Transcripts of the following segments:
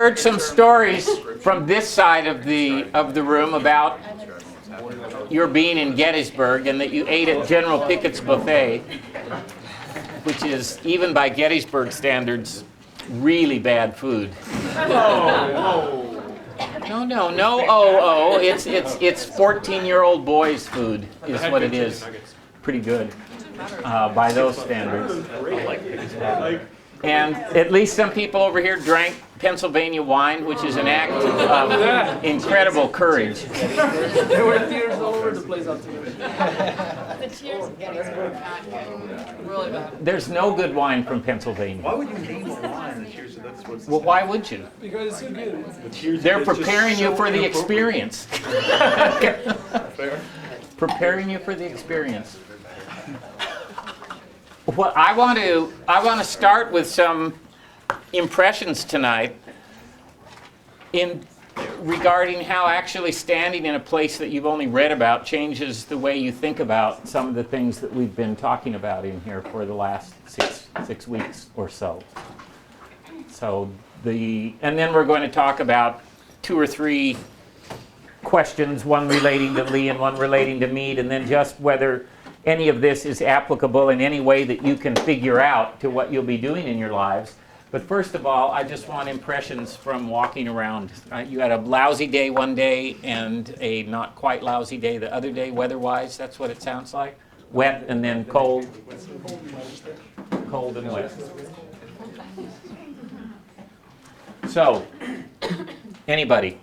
Heard some stories from this side of the room about your being in Gettysburg and that you ate at General Pickett's buffet, which is, even by Gettysburg standards, really bad food. No. It's 14-year-old boys' food is what it is. Pretty good by those standards. And at least some people over here drank Pennsylvania wine, which is an act of incredible courage. There were tears all over the place out there. The tears of Gettysburg are not good. Really bad. There's no good wine from Pennsylvania. Why would you name a wine? That's what's Well, why would you? Because it's so good. They're preparing you for the experience. Preparing you for the experience. Well, I want to start with some impressions tonight regarding how actually standing in a place that you've only read about changes the way you think about some of the things that we've been talking about in here for the last six weeks or so. And then we're going to talk about 2 or 3 questions, one relating to Lee and one relating to Meade, and then just whether any of this is applicable in any way that you can figure out to what you'll be doing in your lives. But first of all, I just want impressions from walking around. You had a lousy day one day and a not quite lousy day the other day, weather-wise. That's what it sounds like. Wet and then cold. Cold and wet. So, anybody?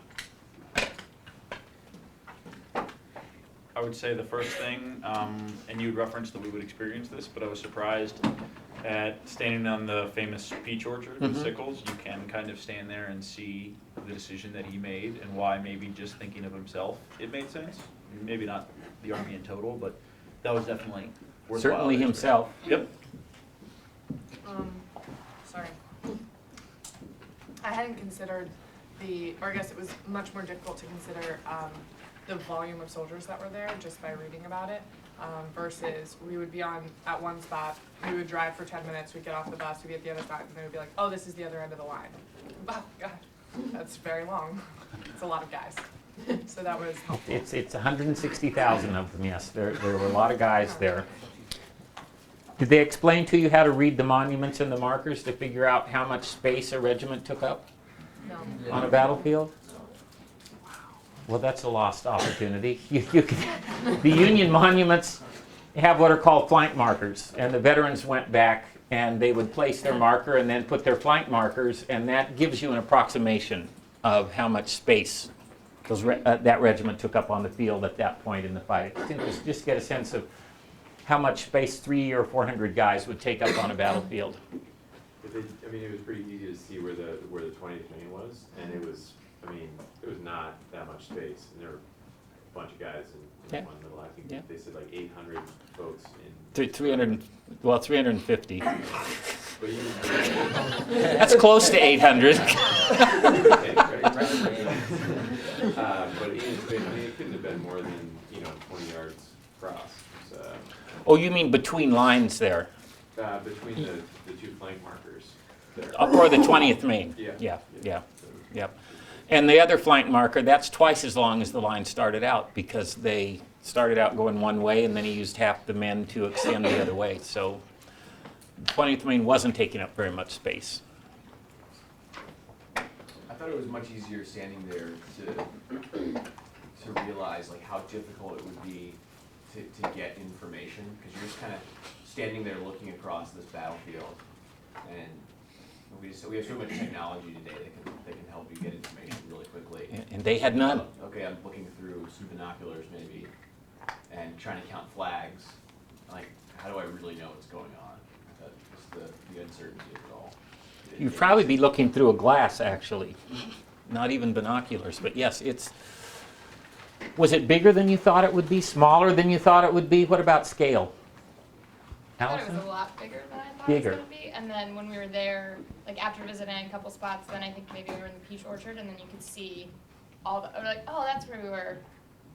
I would say the first thing, and you'd referenced that we would experience this, but I was surprised at standing on the famous peach orchard with Sickles. You can kind of stand there and see the decision that he made and why maybe just thinking of himself it made sense. Maybe not the Army in total, but that was definitely worthwhile. Certainly himself. Yep. Sorry. I hadn't considered or I guess it was much more difficult to consider the volume of soldiers that were there just by reading about it, versus we would be at one spot, we would drive for 10 minutes, we'd get off the bus, we'd be at the other spot, and they would be like, oh, this is the other end of the line. Oh, God, that's very long. It's a lot of guys. So that was helpful. It's 160,000 of them, yes. There were a lot of guys there. Did they explain to you how to read the monuments and the markers to figure out how much space a regiment took up on a battlefield? Well, that's a lost opportunity. The Union monuments have what are called flank markers, and the veterans went back and they would place their marker and then put their flank markers, and that gives you an approximation of how much space that regiment took up on the field at that point in the fight. Just get a sense of how much space 300 or 400 guys would take up on a battlefield. It was pretty easy to see where the 20th Maine was, and it was not that much space, and there were a bunch of guys in one middle. I think they said like 800 folks in 350. But even That's close to 800. but it couldn't have been more than 20 yards across. Oh, you mean between lines there? Between the 2 flank markers there. Or the 20th Maine? Yeah. And the other flank marker, that's twice as long as the line started out, because they started out going one way and then he used half the men to extend the other way. So the 20th Maine wasn't taking up very much space. I thought it was much easier standing there to realize how difficult it would be to get information, because you're just kind of standing there looking across this battlefield, and we have so much technology today that can help you get information really quickly. And they had none. Okay, I'm looking through some binoculars maybe, and trying to count flags. How do I really know what's going on? Just the uncertainty of it all. You'd probably be looking through a glass, actually. Not even binoculars, but yes, was it bigger than you thought it would be? Smaller than you thought it would be? What about scale? I thought it Allison? was a lot bigger than I thought Bigger. it was going to be. And then when we were there, after visiting a couple spots, then I think maybe we were in the peach orchard, and then you could see all the, oh, that's where we were,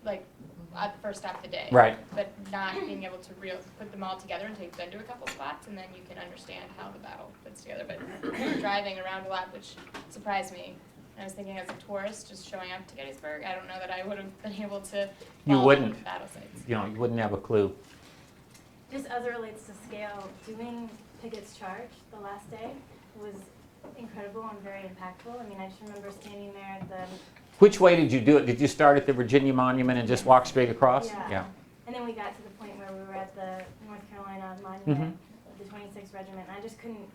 at the first stop of the day. Right. But not being able to put them all together and take them to a couple spots, and then you can understand how the battle fits together. But we were driving around a lot, which surprised me. I was thinking as a tourist, just showing up to Gettysburg, I don't know that I would have been able to You follow wouldn't. battle sites. You know, you wouldn't have a clue. Just as it relates to scale, doing Pickett's Charge the last day was incredible and very impactful. I mean, I just remember standing there at the... Which way did you do it? Did you start at the Virginia Monument and just walk straight across? Yeah. And then we got to the point where we were at the North Carolina Monument of the 26th Regiment, and I just couldn't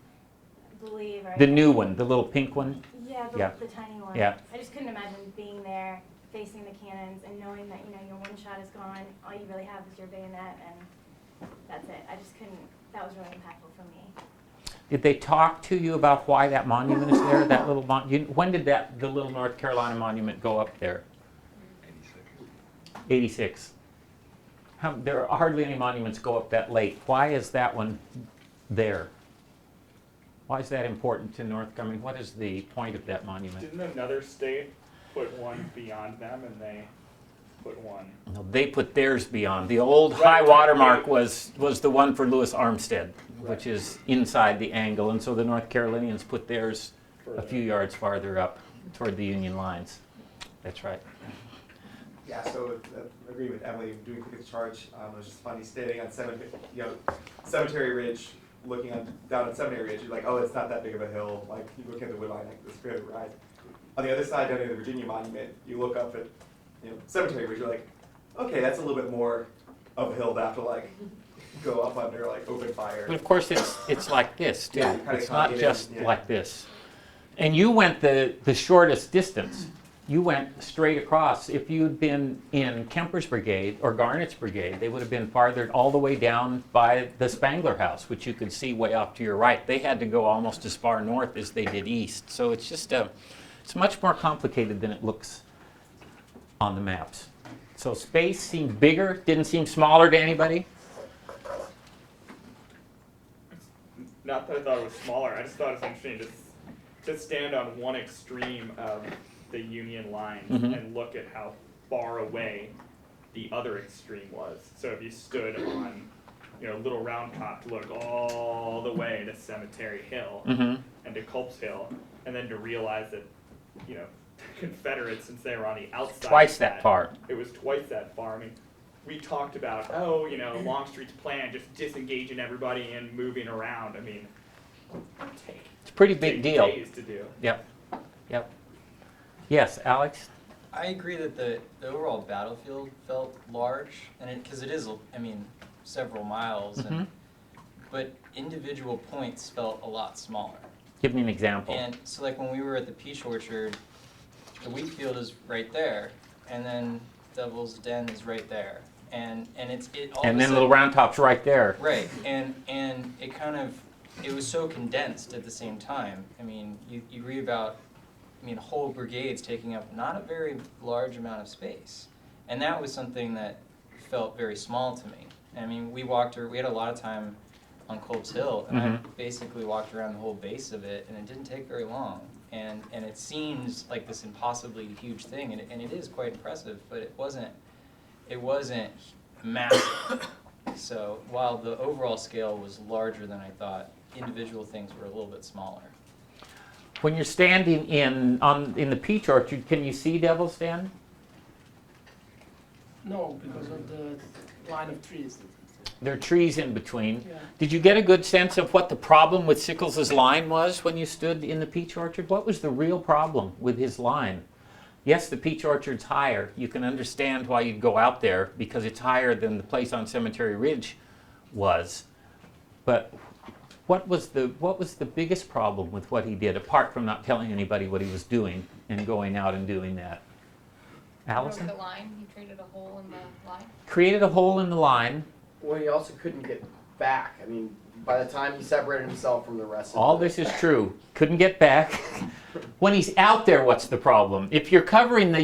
believe... The new one, the little pink one? Yeah, Yeah. the tiny one. Yeah. I just couldn't imagine being there, facing the cannons, and knowing that, you know, your one shot is gone, all you really have is your bayonet, and that's it. I just couldn't... That was really impactful for me. Did they talk to you about why that monument is there, that little when did the little North Carolina monument go up there? 86. There are hardly any monuments go up that late. Why is that one there? Why is that important to North Carolina? What is the point of that monument? Didn't another state put one beyond them, and they put one? No, they put theirs beyond. The old Right, high right, water mark right. was the one for Lewis Armstead, Right. which is inside the angle, and so the North Carolinians put theirs a few yards farther up toward the Union lines. That's right. Yeah, so I agree with Emily, doing Pickett's Charge. It was just funny standing on Cemetery Ridge, looking down at Seminary Ridge. You're like, oh, it's not that big of a hill. Like, you look at the wood line, like, this great ride. On the other side, down near the Virginia Monument, you look up at Cemetery Ridge. You're like, okay, that's a little bit more of a hill to have to like go up under like open fire. But of course, it's like this too. Yeah, you kinda It's can't not get just in, yeah. like this. And you went the shortest distance. You went straight across. If you'd been in Kemper's brigade or Garnett's brigade, they would have been farther all the way down by the Spangler House, which you could see way off to your right. They had to go almost as far north as they did east. So it's just it's much more complicated than it looks on the maps. So space seemed bigger, didn't seem smaller to anybody. Not that I thought it was smaller. I just thought it was interesting to stand on one extreme of the Union lines and look at how far away the other extreme was. So if you stood on, Little Round Top to look all the way to Cemetery Hill and to Culp's Hill, and then to realize that, the Confederates, since they were on the outside, Twice that far. It was twice that far. I mean, we talked about, Longstreet's plan, just disengaging everybody and moving around. I mean, It's a pretty big deal. Days to do. Yep. Yes, Alex? I agree that the overall battlefield felt large, and because it is, several miles, but individual points felt a lot smaller. Give me an example. And so, like when we were at the Peach Orchard, the wheat field is right there, and then Devil's Den is right there, and it's all. And then Little Round Top's right there. Right, and it was so condensed at the same time. I mean, you read about, whole brigades taking up not a very large amount of space. And that was something that felt very small to me. I mean, we had a lot of time on Culp's Hill, and I basically walked around the whole base of it, and it didn't take very long. And it seems like this impossibly huge thing, and it is quite impressive, but it wasn't massive. So while the overall scale was larger than I thought, individual things were a little bit smaller. When you're standing in the Peach Orchard, can you see Devil's Den? No, because of the line of trees. There are trees in between. Yeah. Did you get a good sense of what the problem with Sickles' line was when you stood in the Peach Orchard? What was the real problem with his line? Yes, the Peach Orchard's higher. You can understand why you'd go out there because it's higher than the place on Cemetery Ridge was. But what was the biggest problem with what he did, apart from not telling anybody what he was doing and going out and doing that? Allison? The line, he created a hole in the line. Created a hole in the line. Well, he also couldn't get back. I mean, by the time he separated himself from the rest of All this is true. Couldn't get back. When he's out there, what's the problem? If you're covering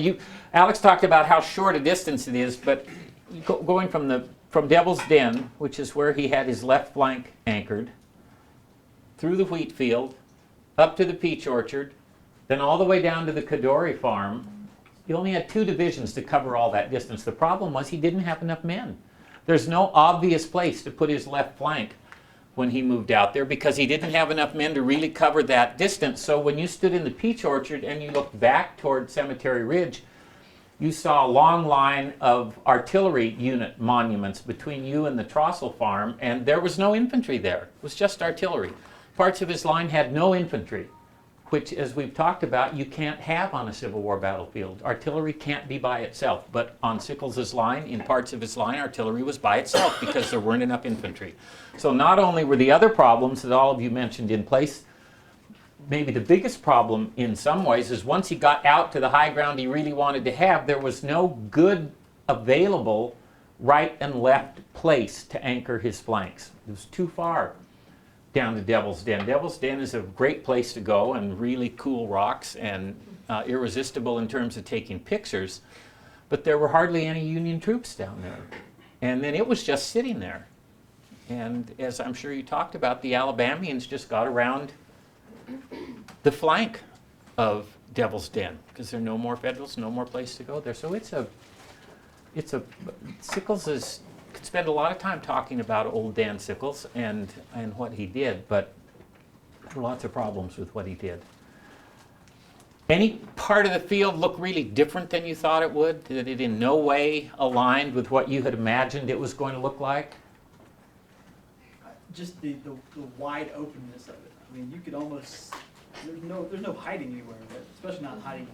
Alex talked about how short a distance it is, but going from Devil's Den, which is where he had his left flank anchored, through the wheat field, up to the Peach Orchard, then all the way down to the Kadori farm, he only had 2 divisions to cover all that distance. The problem was he didn't have enough men. There's no obvious place to put his left flank when he moved out there because he didn't have enough men to really cover that distance. So when you stood in the peach orchard and you looked back toward Cemetery Ridge, you saw a long line of artillery unit monuments between you and the Trossel farm, and there was no infantry there. It was just artillery. Parts of his line had no infantry, which, as we've talked about, you can't have on a Civil War battlefield. Artillery can't be by itself, but on Sickles' line, in parts of his line, artillery was by itself because there weren't enough infantry. So not only were the other problems that all of you mentioned in place, maybe the biggest problem in some ways is once he got out to the high ground he really wanted to have, there was no good available right and left place to anchor his flanks. It was too far down to Devil's Den. Devil's Den is a great place to go and really cool rocks and irresistible in terms of taking pictures, but there were hardly any Union troops down there. And then it was just sitting there. And as I'm sure you talked about, the Alabamians just got around the flank of Devil's Den because there are no more Federals, no more place to go there. So Sickles could spend a lot of time talking about old Dan Sickles and what he did, but there were lots of problems with what he did. Any part of the field look really different than you thought it would? That it in no way aligned with what you had imagined it was going to look like? Just the wide openness of it. I mean, you could almost, there's no hiding anywhere of it, especially not hiding,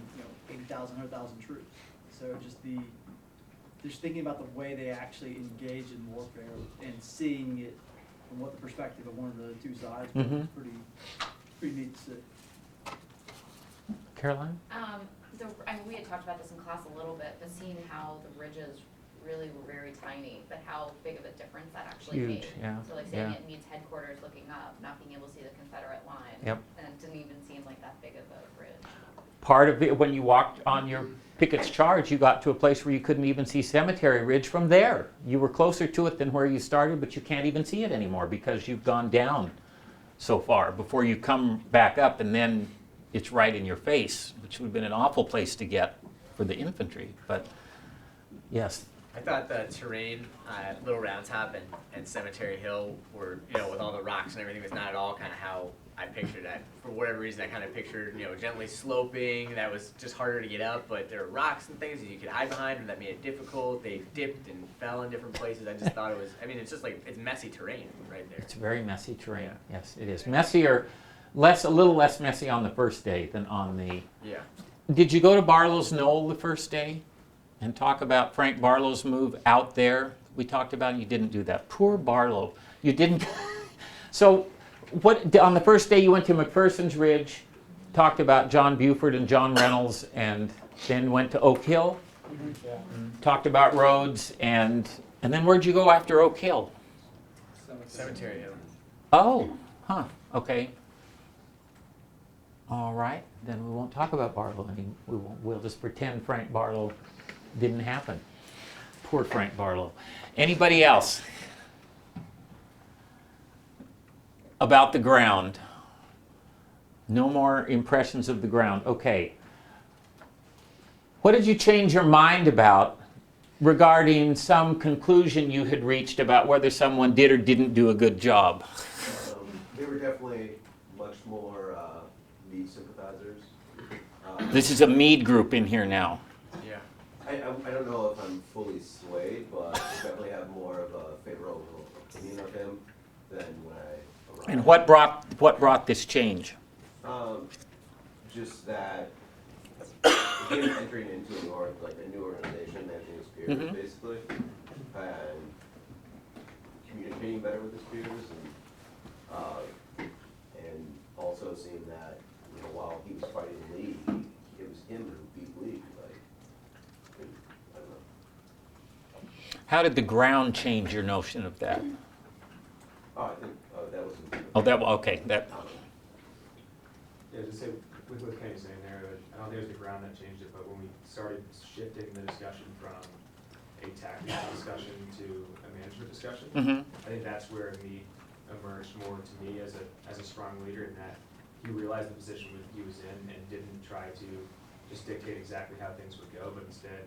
80,000, 100,000 troops. So just thinking about the way they actually engage in warfare and seeing it from what the perspective of one of the two sides was pretty neat to see. Caroline? We had talked about this in class a little bit, but seeing how the ridges really were very tiny, but how big of a difference that actually made. Yeah. So like saying it means headquarters looking up, not being able to see the Confederate line. Yep. And it didn't even seem like that big of a ridge. Part of it, when you walked on your Pickett's Charge, you got to a place where you couldn't even see Cemetery Ridge from there. You were closer to it than where you started, but you can't even see it anymore because you've gone down so far before you come back up, and then it's right in your face, which would have been an awful place to get for the infantry. But yes. I thought the terrain at Little Round Top and Cemetery Hill were, with all the rocks and everything, was not at all kind of how I pictured it. For whatever reason, I kind of pictured, gently sloping. That was just harder to get up, but there were rocks and things that you could hide behind, and that made it difficult. They dipped and fell in different places. I just thought it was, it's just like, it's messy terrain right there. It's very messy terrain. Yeah. Yes, it is. Messier, a little less messy on the first day than on the... Yeah. Did you go to Barlow's Knoll the first day and talk about Frank Barlow's move out there? We talked about it. You didn't do that. Poor Barlow. You didn't... So what on the first day you went to McPherson's Ridge, talked about John Buford and John Reynolds, and then went to Oak Hill, talked about roads, and then where'd you go after Oak Hill? Cemetery Hill. Oh, okay. All right, then we won't talk about Barlow anymore. We'll just pretend Frank Barlow didn't happen. Poor Frank Barlow. Anybody else? About the ground. No more impressions of the ground. Okay. What did you change your mind about regarding some conclusion you had reached about whether someone did or didn't do a good job? They were definitely much more Meade sympathizers. This is a Meade group in here now. Yeah. I don't know if I'm fully swayed, but I definitely have more of a favorable opinion of him than when I arrived. And what brought this change? Just that him entering into a new organization, managing his peers, basically, and communicating better with his peers, and also seeing that while he was fighting Lee, it was him who beat Lee. I don't know. How did the ground change your notion of that? Oh, I think that was. Okay. Yeah, just say with Kenny's saying there, that I don't think it was the ground that changed it, but when we started shifting the discussion from a tactical discussion to a management discussion, I think that's where he emerged more to me as a strong leader, in that he realized the position he was in and didn't try to just dictate exactly how things would go, but instead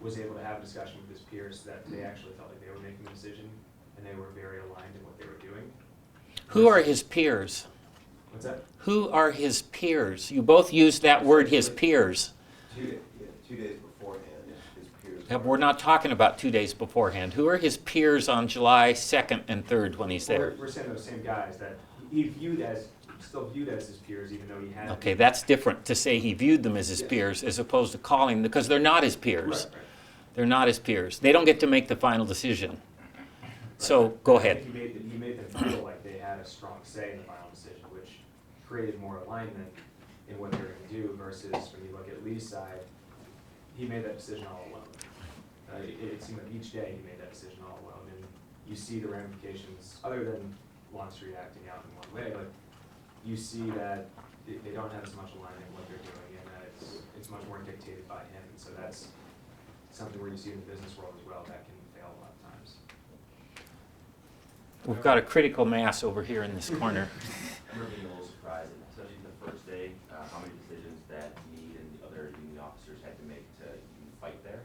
was able to have a discussion with his peers that they actually felt like they were making the decision and they were very aligned in what they were doing. Who are his peers? What's that? Who are his peers? You both used that word, his peers. 2 days beforehand, his peers. Yeah, we're not talking about 2 days beforehand. Who are his peers on July 2nd and 3rd when he's there? We're saying those same guys that he still viewed as his peers, even though he had. Okay, that's different to say he viewed them as his peers as opposed to calling, because they're not his peers. Right. They're not his peers. They don't get to make the final decision. So, go ahead. He made them feel like they had a strong say in the final decision, which created more alignment in what they were going to do versus when you look at Lee's side, he made that decision all alone. It seemed like each day he made that decision all alone, and you see the ramifications, other than Longstreet acting out in one way, but you see that they don't have as much alignment in what they're doing, and that it's much more dictated by him, and so that's something where you see in the business world as well, that can fail a lot of times. We've got a critical mass over here in this corner. I remember being a little surprised, especially the first day, how many decisions that me and the other union officers had to make to even fight there.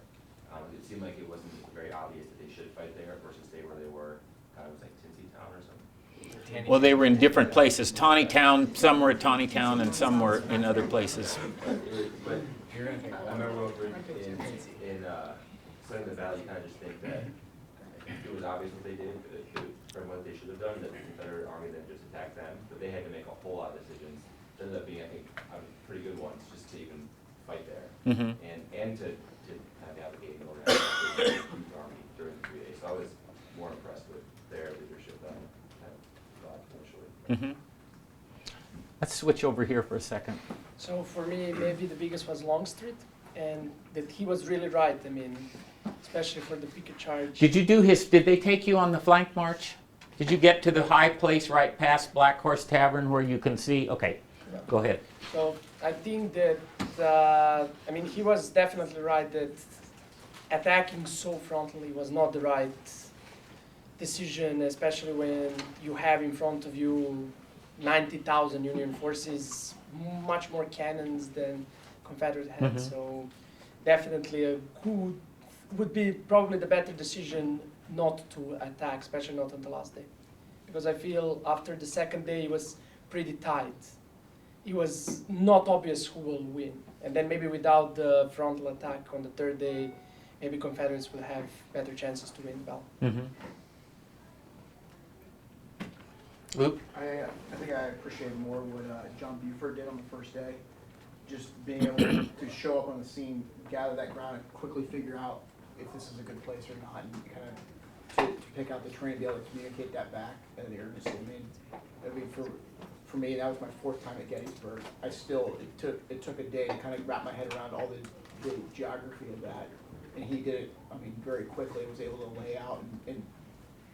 It seemed like it wasn't very obvious that they should fight there versus stay where they were. Kind of was like Tinsley Town or something. Well, they were in different places. Tawny Town, some were at Tawny Town and some were in other places. But I remember over in Sun in the Valley, you kind of just think that it was obvious what they did, from what they should have done, that the Confederate Army then just attacked them, but they had to make a whole lot of decisions. It ended up being, I think, pretty good ones just to even fight there, and to kind of navigate and organize the youth army during the 3 days. So I was more impressed with their leadership than I thought initially. Let's switch over here for a second. So for me, maybe the biggest was Longstreet, and that he was really right. I mean, especially for the picket charge. Did they take you on the flank march? Did you get to the high place right past Black Horse Tavern where you can see? Okay, go ahead. So I think that, I mean, he was definitely right that attacking so frontally was not the right decision, especially when you have in front of you 90,000 Union forces, much more cannons than Confederate had. So definitely would be probably the better decision not to attack, especially not on the last day. Because I feel after the second day it was pretty tight. It was not obvious who will win. And then maybe without the frontal attack on the third day, maybe Confederates would have better chances to win the battle. Luke? I think I appreciated more what John Buford did on the first day. Just being able to show up on the scene, gather that ground, and quickly figure out if this is a good place or not, and kind of to pick out the terrain and be able to communicate that back at the earnest. I mean, for me, that was my 4th time at Gettysburg. It took a day to kind of wrap my head around all the geography of that, and he did it. I mean, very quickly. Was able to lay out and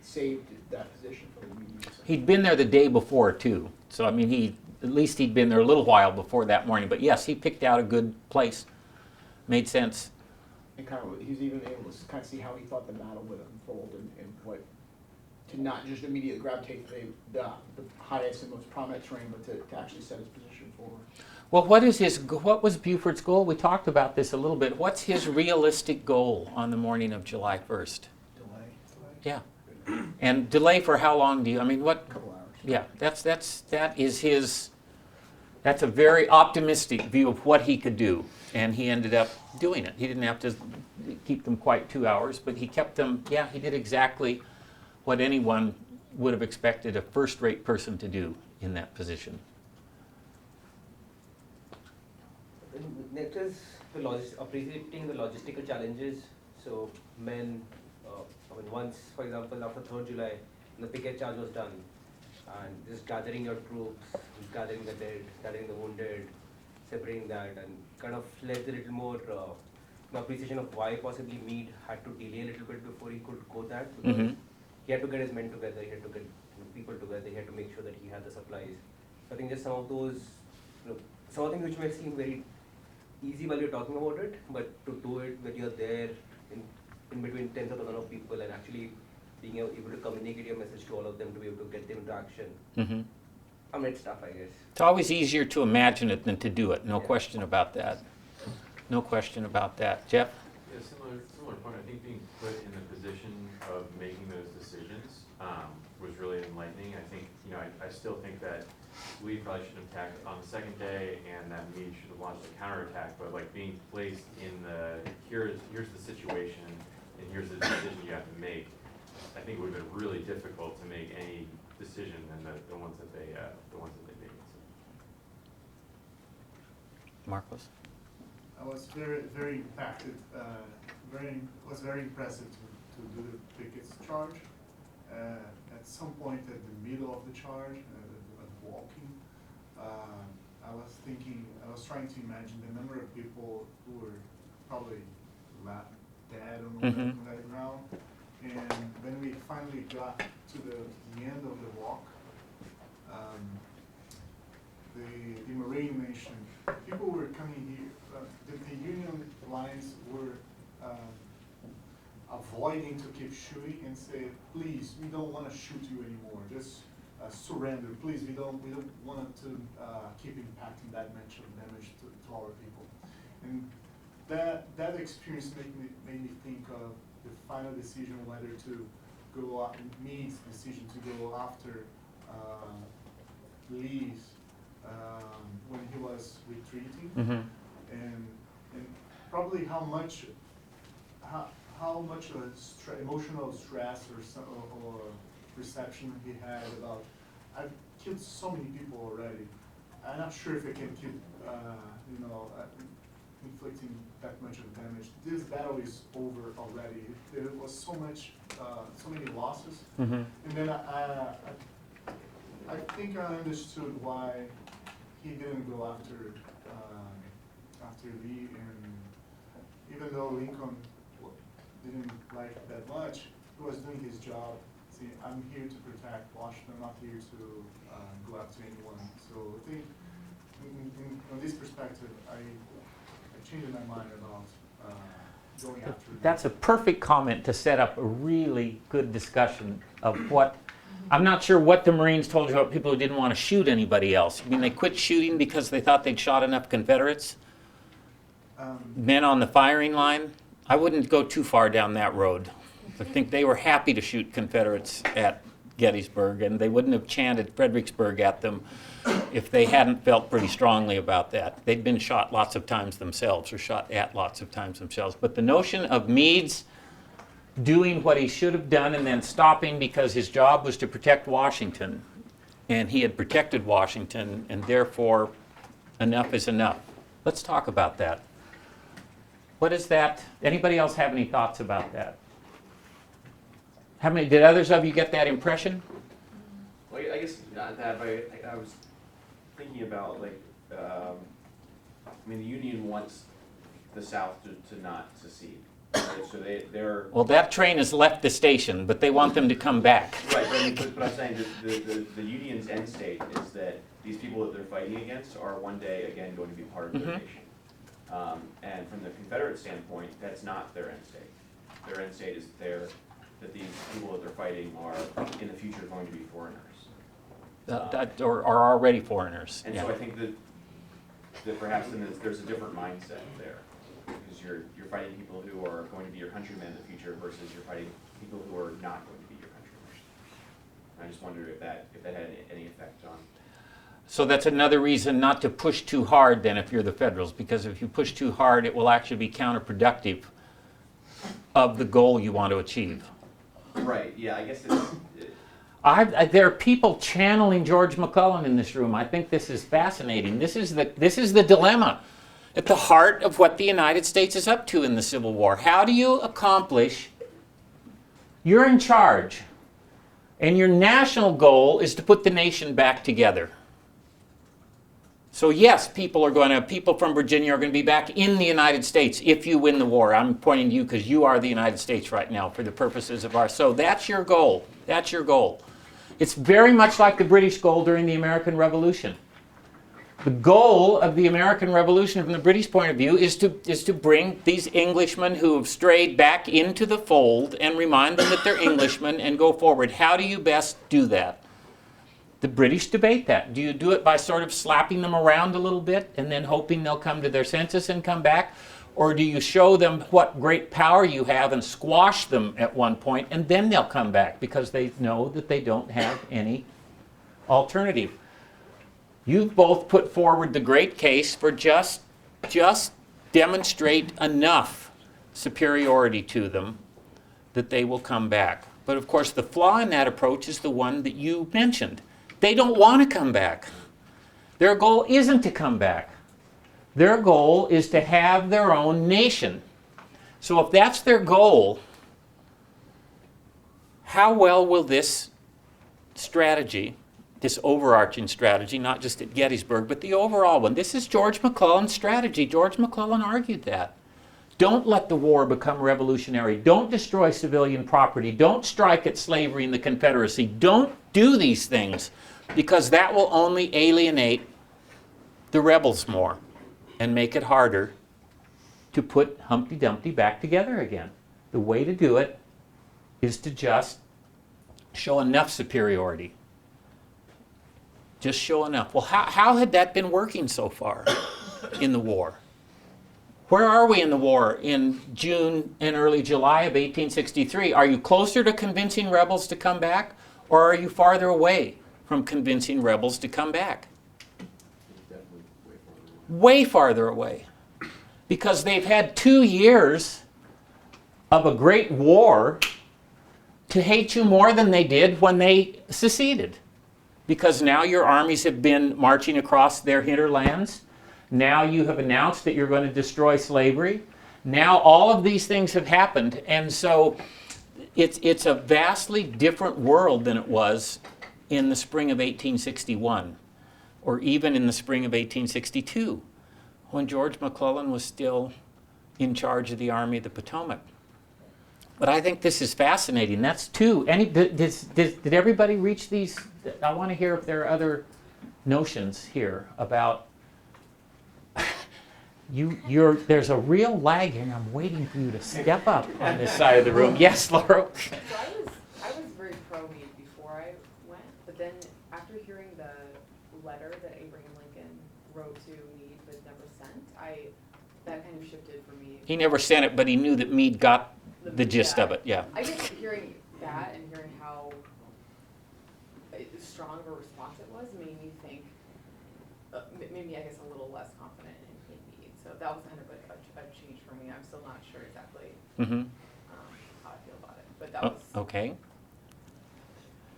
saved that position for the Union. He'd been there the day before too, so I mean, at least he'd been there a little while before that morning. But yes, he picked out a good place. Made sense. And he was even able to kind of see how he thought the battle would unfold and what, to not just immediately gravitate to the highest and most prominent terrain, but to actually set his position forward. Well, what was Buford's goal? We talked about this a little bit. What's his realistic goal on the morning of July 1st? Delay. Yeah. And delay for how long what? A couple hours. Yeah, that's a very optimistic view of what he could do, and he ended up doing it. He didn't have to keep them quite 2 hours, but he kept them, he did exactly what anyone would have expected a first-rate person to do in that position. Next is appreciating the logistical challenges. So once, for example, after 3rd July, the picket charge was done, and just gathering your troops, gathering the dead, gathering the wounded, separating that, and kind of led a little more appreciation of why possibly Meade had to delay a little bit before he could go that, because he had to get his men together, he had to get people together, he had to make sure that he had the supplies. So I think just some of those, some of the things which may seem very easy while you're talking about it, but to do it when you're there in between tens of thousands of people and actually being able to communicate your message to all of them, to be able to get them into action. I mean, it's tough, I guess. It's always easier to imagine it than to do it. No question about that. No question about that. Jeff? Yeah, similar point. I think being put in the position of making those decisions was really enlightening. I think, you know, I still think that Lee probably should have attacked on the second day, and that Meade should have launched a counterattack, but like being placed in the, here's the situation, and here's the decision you have to make, I think it would have been really difficult to make any decision than the ones that they made. Marcos? I was very impacted, was very impressive to do the pickets charge. At some point at the middle of the charge, of walking, I was trying to imagine the number of people who were probably dead on that ground. And when we finally got to the end of the walk, the Marine mentioned people were coming here, the Union lines were avoiding to keep shooting and say, please, we don't want to shoot you anymore, just surrender, please, we don't want to keep impacting that much of damage to our people. And that experience made me think of the final decision whether to go, Meade's decision to go after Lee's when he was retreating, and probably how much of emotional stress or perception he had about, I've killed so many people already. I'm not sure if I can keep, inflicting that much of damage. This battle is over already. There was so many losses, and then I think I understood why he didn't go after Lee, and even though Lincoln didn't like it that much, he was doing his job. See, I'm here to protect Washington, not here to go after anyone. So I think, from this perspective, I changed my mind about going after. That's a perfect comment to set up a really good discussion of what. I'm not sure what the Marines told you about people who didn't want to shoot anybody else. I mean, they quit shooting because they thought they'd shot enough Confederates? Men on the firing line? I wouldn't go too far down that road. I think they were happy to shoot Confederates at Gettysburg, and they wouldn't have chanted Fredericksburg at them if they hadn't felt pretty strongly about that. They'd been shot lots of times themselves, or shot at lots of times themselves. But the notion of Meade's doing what he should have done and then stopping because his job was to protect Washington, and he had protected Washington, and therefore enough is enough. Let's talk about that. What is that? Anybody else have any thoughts about that? Did others of you get that impression? Well, I guess not that, but I was thinking about, like, the Union wants the South to not secede. Right? So they're... Well, that train has left the station, but they want them to come back. Right, but I'm saying the Union's end state is that these people that they're fighting against are one day, again, going to be part of their nation. And from the Confederate standpoint, that's not their end state. Their end state is that these people that they're fighting are, in the future, going to be foreigners. Or are already foreigners. And so I think that perhaps then there's a different mindset there. Because you're fighting people who are going to be your countrymen in the future versus you're fighting people who are not going to be your countrymen. I just wonder if that had any effect on... So that's another reason not to push too hard then if you're the Federals, because if you push too hard, it will actually be counterproductive of the goal you want to achieve. Right, yeah, I guess it's... there are people channeling George McClellan in this room. I think this is fascinating. This is the dilemma at the heart of what the United States is up to in the Civil War. How do you accomplish... You're in charge, and your national goal is to put the nation back together. So yes, people from Virginia are going to be back in the United States if you win the war. I'm pointing to you because you are the United States right now for the purposes of so that's your goal. That's your goal. It's very much like the British goal during the American Revolution. The goal of the American Revolution from the British point of view is to bring these Englishmen who have strayed back into the fold and remind them that they're Englishmen and go forward. How do you best do that? The British debate that. Do you do it by sort of slapping them around a little bit and then hoping they'll come to their senses and come back? Or do you show them what great power you have and squash them at one point, and then they'll come back because they know that they don't have any alternative? You've both put forward the great case for just demonstrate enough superiority to them that they will come back. But of course, the flaw in that approach is the one that you mentioned. They don't want to come back. Their goal isn't to come back. Their goal is to have their own nation. So if that's their goal, how well will this strategy, this overarching strategy, not just at Gettysburg, but the overall one, this is George McClellan's strategy. George McClellan argued that. Don't let the war become revolutionary. Don't destroy civilian property. Don't strike at slavery in the Confederacy. Don't do these things, because that will only alienate the rebels more and make it harder to put Humpty Dumpty back together again. The way to do it is to just show enough superiority. Just show enough. Well, how had that been working so far in the war? Where are we in the war in June and early July of 1863? Are you closer to convincing rebels to come back, or are you farther away from convincing rebels to come back? Way farther away. Because they've had 2 years of a great war to hate you more than they did when they seceded. Because now your armies have been marching across their hinterlands. Now you have announced that you're going to destroy slavery. Now all of these things have happened. And so it's a vastly different world than it was in the spring of 1861, or even in the spring of 1862, when George McClellan was still in charge of the Army of the Potomac. But I think this is fascinating. That's two. Did everybody reach these? I want to hear if there are other notions here about there's a real lag here, and I'm waiting for you to step up on this side of the room. Yes, Laura? So I was very pro-Meade before I went, but then after hearing the letter that Abraham Lincoln wrote to Meade but never sent, that kind of shifted for me. He never sent it, but he knew that Meade got the gist of it, yeah. I guess hearing that and hearing how strong of a response it was made me think, made me, I guess, a little less confident in Meade. So that was kind of a change for me. I'm still not sure exactly how I feel about it, but that was... Okay.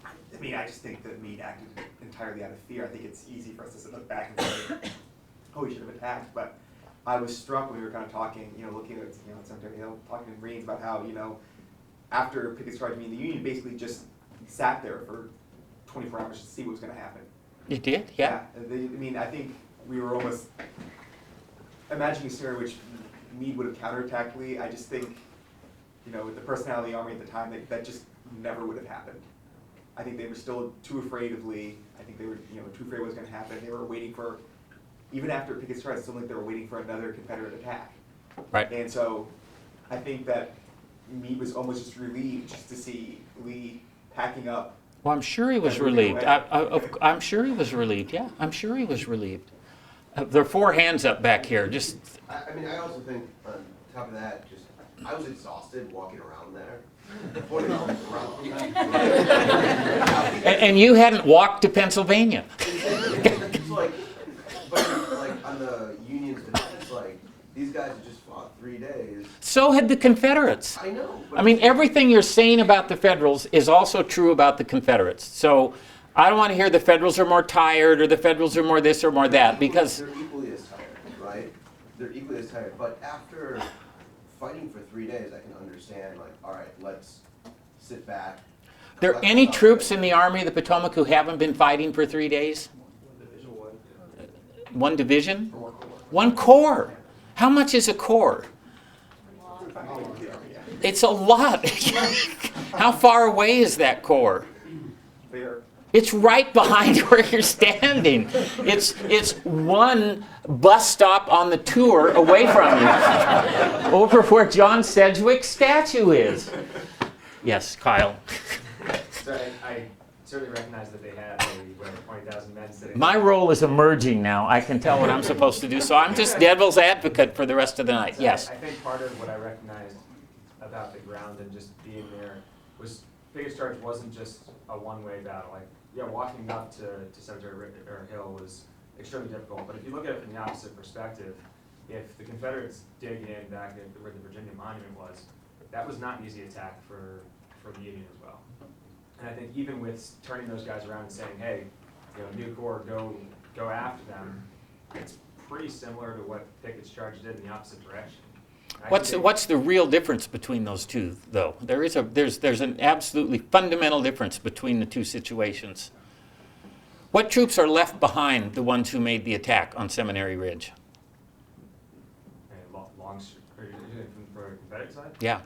I mean, I just think that Meade acted entirely out of fear. I think it's easy for us to look back and say, oh, we should have attacked, but I was struck when we were kind of talking, looking at, Cemetery Hill, talking to Marines about how, after Pickett's charge, the Union basically just sat there for 24 hours to see what was going to happen. It did, yeah. I think we were almost imagining a scenario which Meade would have counterattacked Lee. I just think, with the personality of the Army at the time, that just never would have happened. I think they were still too afraid of Lee. I think they were, too afraid what was going to happen. They were waiting for, even after Pickett's charge, I still think they were waiting for another Confederate attack. Right. And so I think that Meade was almost just relieved just to see Lee packing up. Well, I'm sure he was relieved. I'm sure he was relieved, yeah. I'm sure he was relieved. There are 4 hands up back here. Just. I also think on top of that, I was exhausted walking around there. And you hadn't walked to Pennsylvania. It's like on the Union's defense, these guys have just fought 3 days. So had the Confederates. I know. Everything you're saying about the Federals is also true about the Confederates. So I don't want to hear the Federals are more tired or the Federals are more this or more that, because they're equally as tired, right? They're equally as tired. But after fighting for 3 days, I can understand, all right, let's sit back. There are any troops in the Army of the Potomac who haven't been fighting for 3 days? One division? 1 corps. How much is a corps? It's a lot. How far away is that corps? It's right behind where you're standing. It's 1 bus stop on the tour away from you, over where John Sedgwick's statue is. Yes, Kyle. So certainly recognized that they had maybe 20,000 men sitting. My role is emerging now. I can tell what I'm supposed to do, so I'm just devil's advocate for the rest of the night. So Yes. I think part of what I recognized about the ground and just being there was biggest charge wasn't just a one-way battle. Like, yeah, walking up to Cemetery Hill was extremely difficult, but if you look at it from the opposite perspective, if the Confederates dig in back at where the Virginia Monument was, that was not an easy attack for the Union as well. And I think even with turning those guys around and saying, hey, you know, new corps, go after them, it's pretty similar to what Pickett's charge did in the opposite direction. What's the real difference between those two, though? There's an absolutely fundamental difference between the two situations. What troops are left behind the ones who made the attack on Seminary Ridge? And from the Confederate side? Yeah.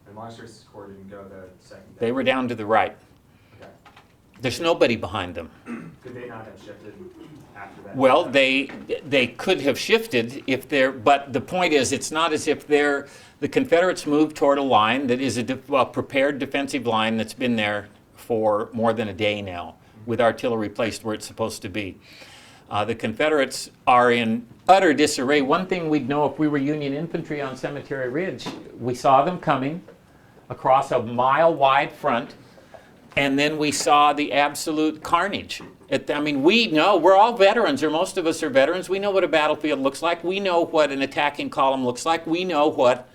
And Longstreet's corps didn't go the second day. They were down to the right. Okay. There's nobody behind them. Could they not have shifted after that? Well, they could have shifted if they're, but the point is, it's not as if the Confederates moved toward a line that is a prepared defensive line that's been there for more than a day now, with artillery placed where it's supposed to be. The Confederates are in utter disarray. One thing we'd know if we were Union infantry on Cemetery Ridge, we saw them coming across a mile-wide front, and then we saw the absolute carnage. I mean, we know, we're all veterans, or most of us are veterans. We know what a battlefield looks like. We know what an attacking column looks like. We know what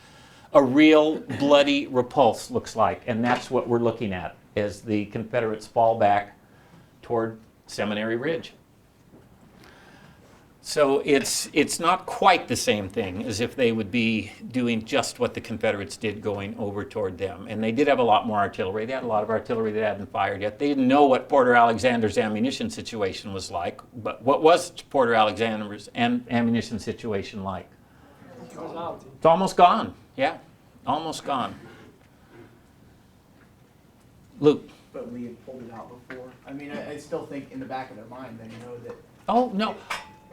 a real bloody repulse looks like, and that's what we're looking at as the Confederates fall back toward Seminary Ridge. So it's not quite the same thing as if they would be doing just what the Confederates did going over toward them. And they did have a lot more artillery. They had a lot of artillery that hadn't fired yet. They didn't know what Porter Alexander's ammunition situation was like. But what was Porter Alexander's ammunition situation like? It was out. It's almost gone. Yeah, almost gone. Luke. But Lee had pulled it out before. I mean, I still think in the back of their mind they know that. Oh, no.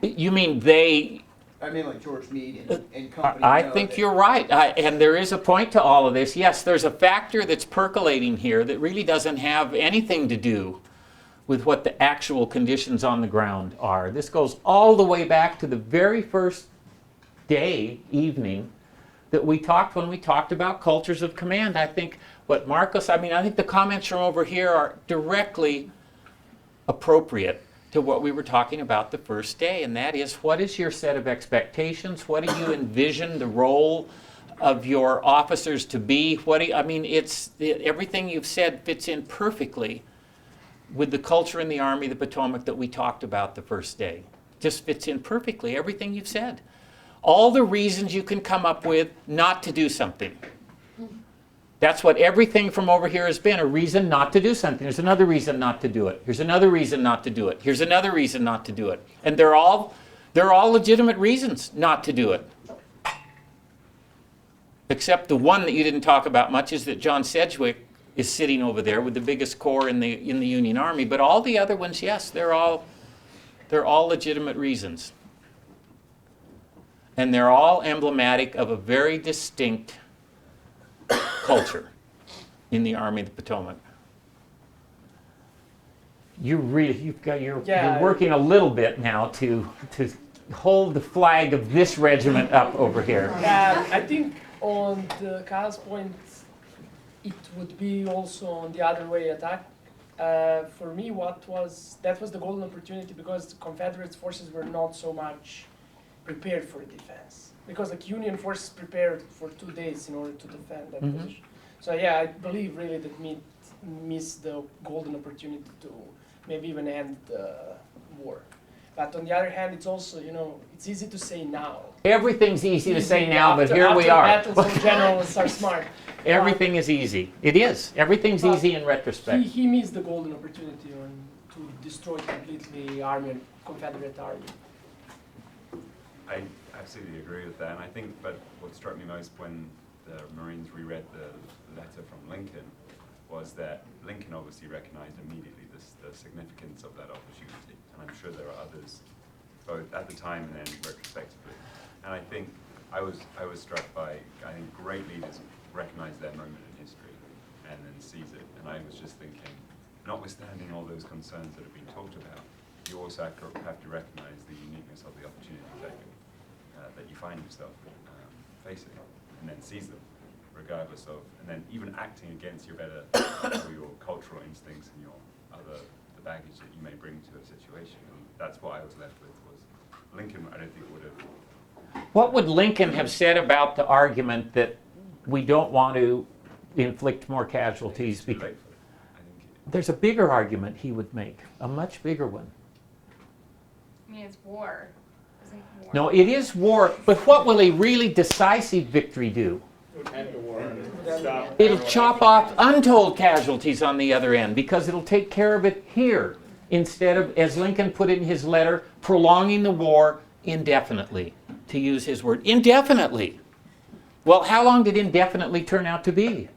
You mean they... I mean, like George Meade and company. I think you're right. And there is a point to all of this. Yes, there's a factor that's percolating here that really doesn't have anything to do with what the actual conditions on the ground are. This goes all the way back to the very first day, evening, that we talked when we talked about cultures of command. I think what Marcos, I think the comments from over here are directly appropriate to what we were talking about the first day, and that is, what is your set of expectations? What do you envision the role of your officers to be? Everything you've said fits in perfectly with the culture in the Army of the Potomac that we talked about the first day. Just fits in perfectly, everything you've said. All the reasons you can come up with not to do something. That's what everything from over here has been, a reason not to do something. There's another reason not to do it. Here's another reason not to do it. Here's another reason not to do it. And they're all legitimate reasons not to do it. Except the one that you didn't talk about much is that John Sedgwick is sitting over there with the biggest corps in the Union Army. But all the other ones, yes, they're all legitimate reasons. And they're all emblematic of a very distinct culture in the Army of the Potomac. You're working a little bit now to hold the flag of this regiment up over here. I think on the Kyle's point, it would be also on the other way attack. For me, that was the golden opportunity, because the Confederate forces were not so much prepared for defense, because the Union forces prepared for 2 days in order to defend that position. So yeah, I believe really that Meade missed the golden opportunity to maybe even end the war. But on the other hand, it's also, it's easy to say now. Everything's easy to say now, but here we are. Battles, generals are smart. Everything is easy. It is. Everything's easy in retrospect. He missed the golden opportunity to destroy completely Confederate army. I absolutely agree with that, and I think, but what struck me most when the Marines reread the letter from Lincoln was that Lincoln obviously recognized immediately the significance of that opportunity, and I'm sure there are others, both at the time and then retrospectively. And I think I was struck by, I think great leaders recognize their moment in history and then seize it. And I was just thinking, notwithstanding all those concerns that have been talked about, you also have to recognize the uniqueness of the opportunities that you find yourself facing, and then seize them, regardless of, and then even acting against your better or your cultural instincts and the baggage that you may bring to a situation. And that's what I was left with, was Lincoln, I don't think would have. What would Lincoln have said about the argument that we don't want to inflict more casualties? Because there's a bigger argument he would make, a much bigger one. I mean, it's war. Isn't war? No, it is war, but what will a really decisive victory do? End the war and stop. It'll chop off untold casualties on the other end, because it'll take care of it here, instead of, as Lincoln put it in his letter, prolonging the war indefinitely, to use his word, indefinitely. Well, how long did indefinitely turn out to be?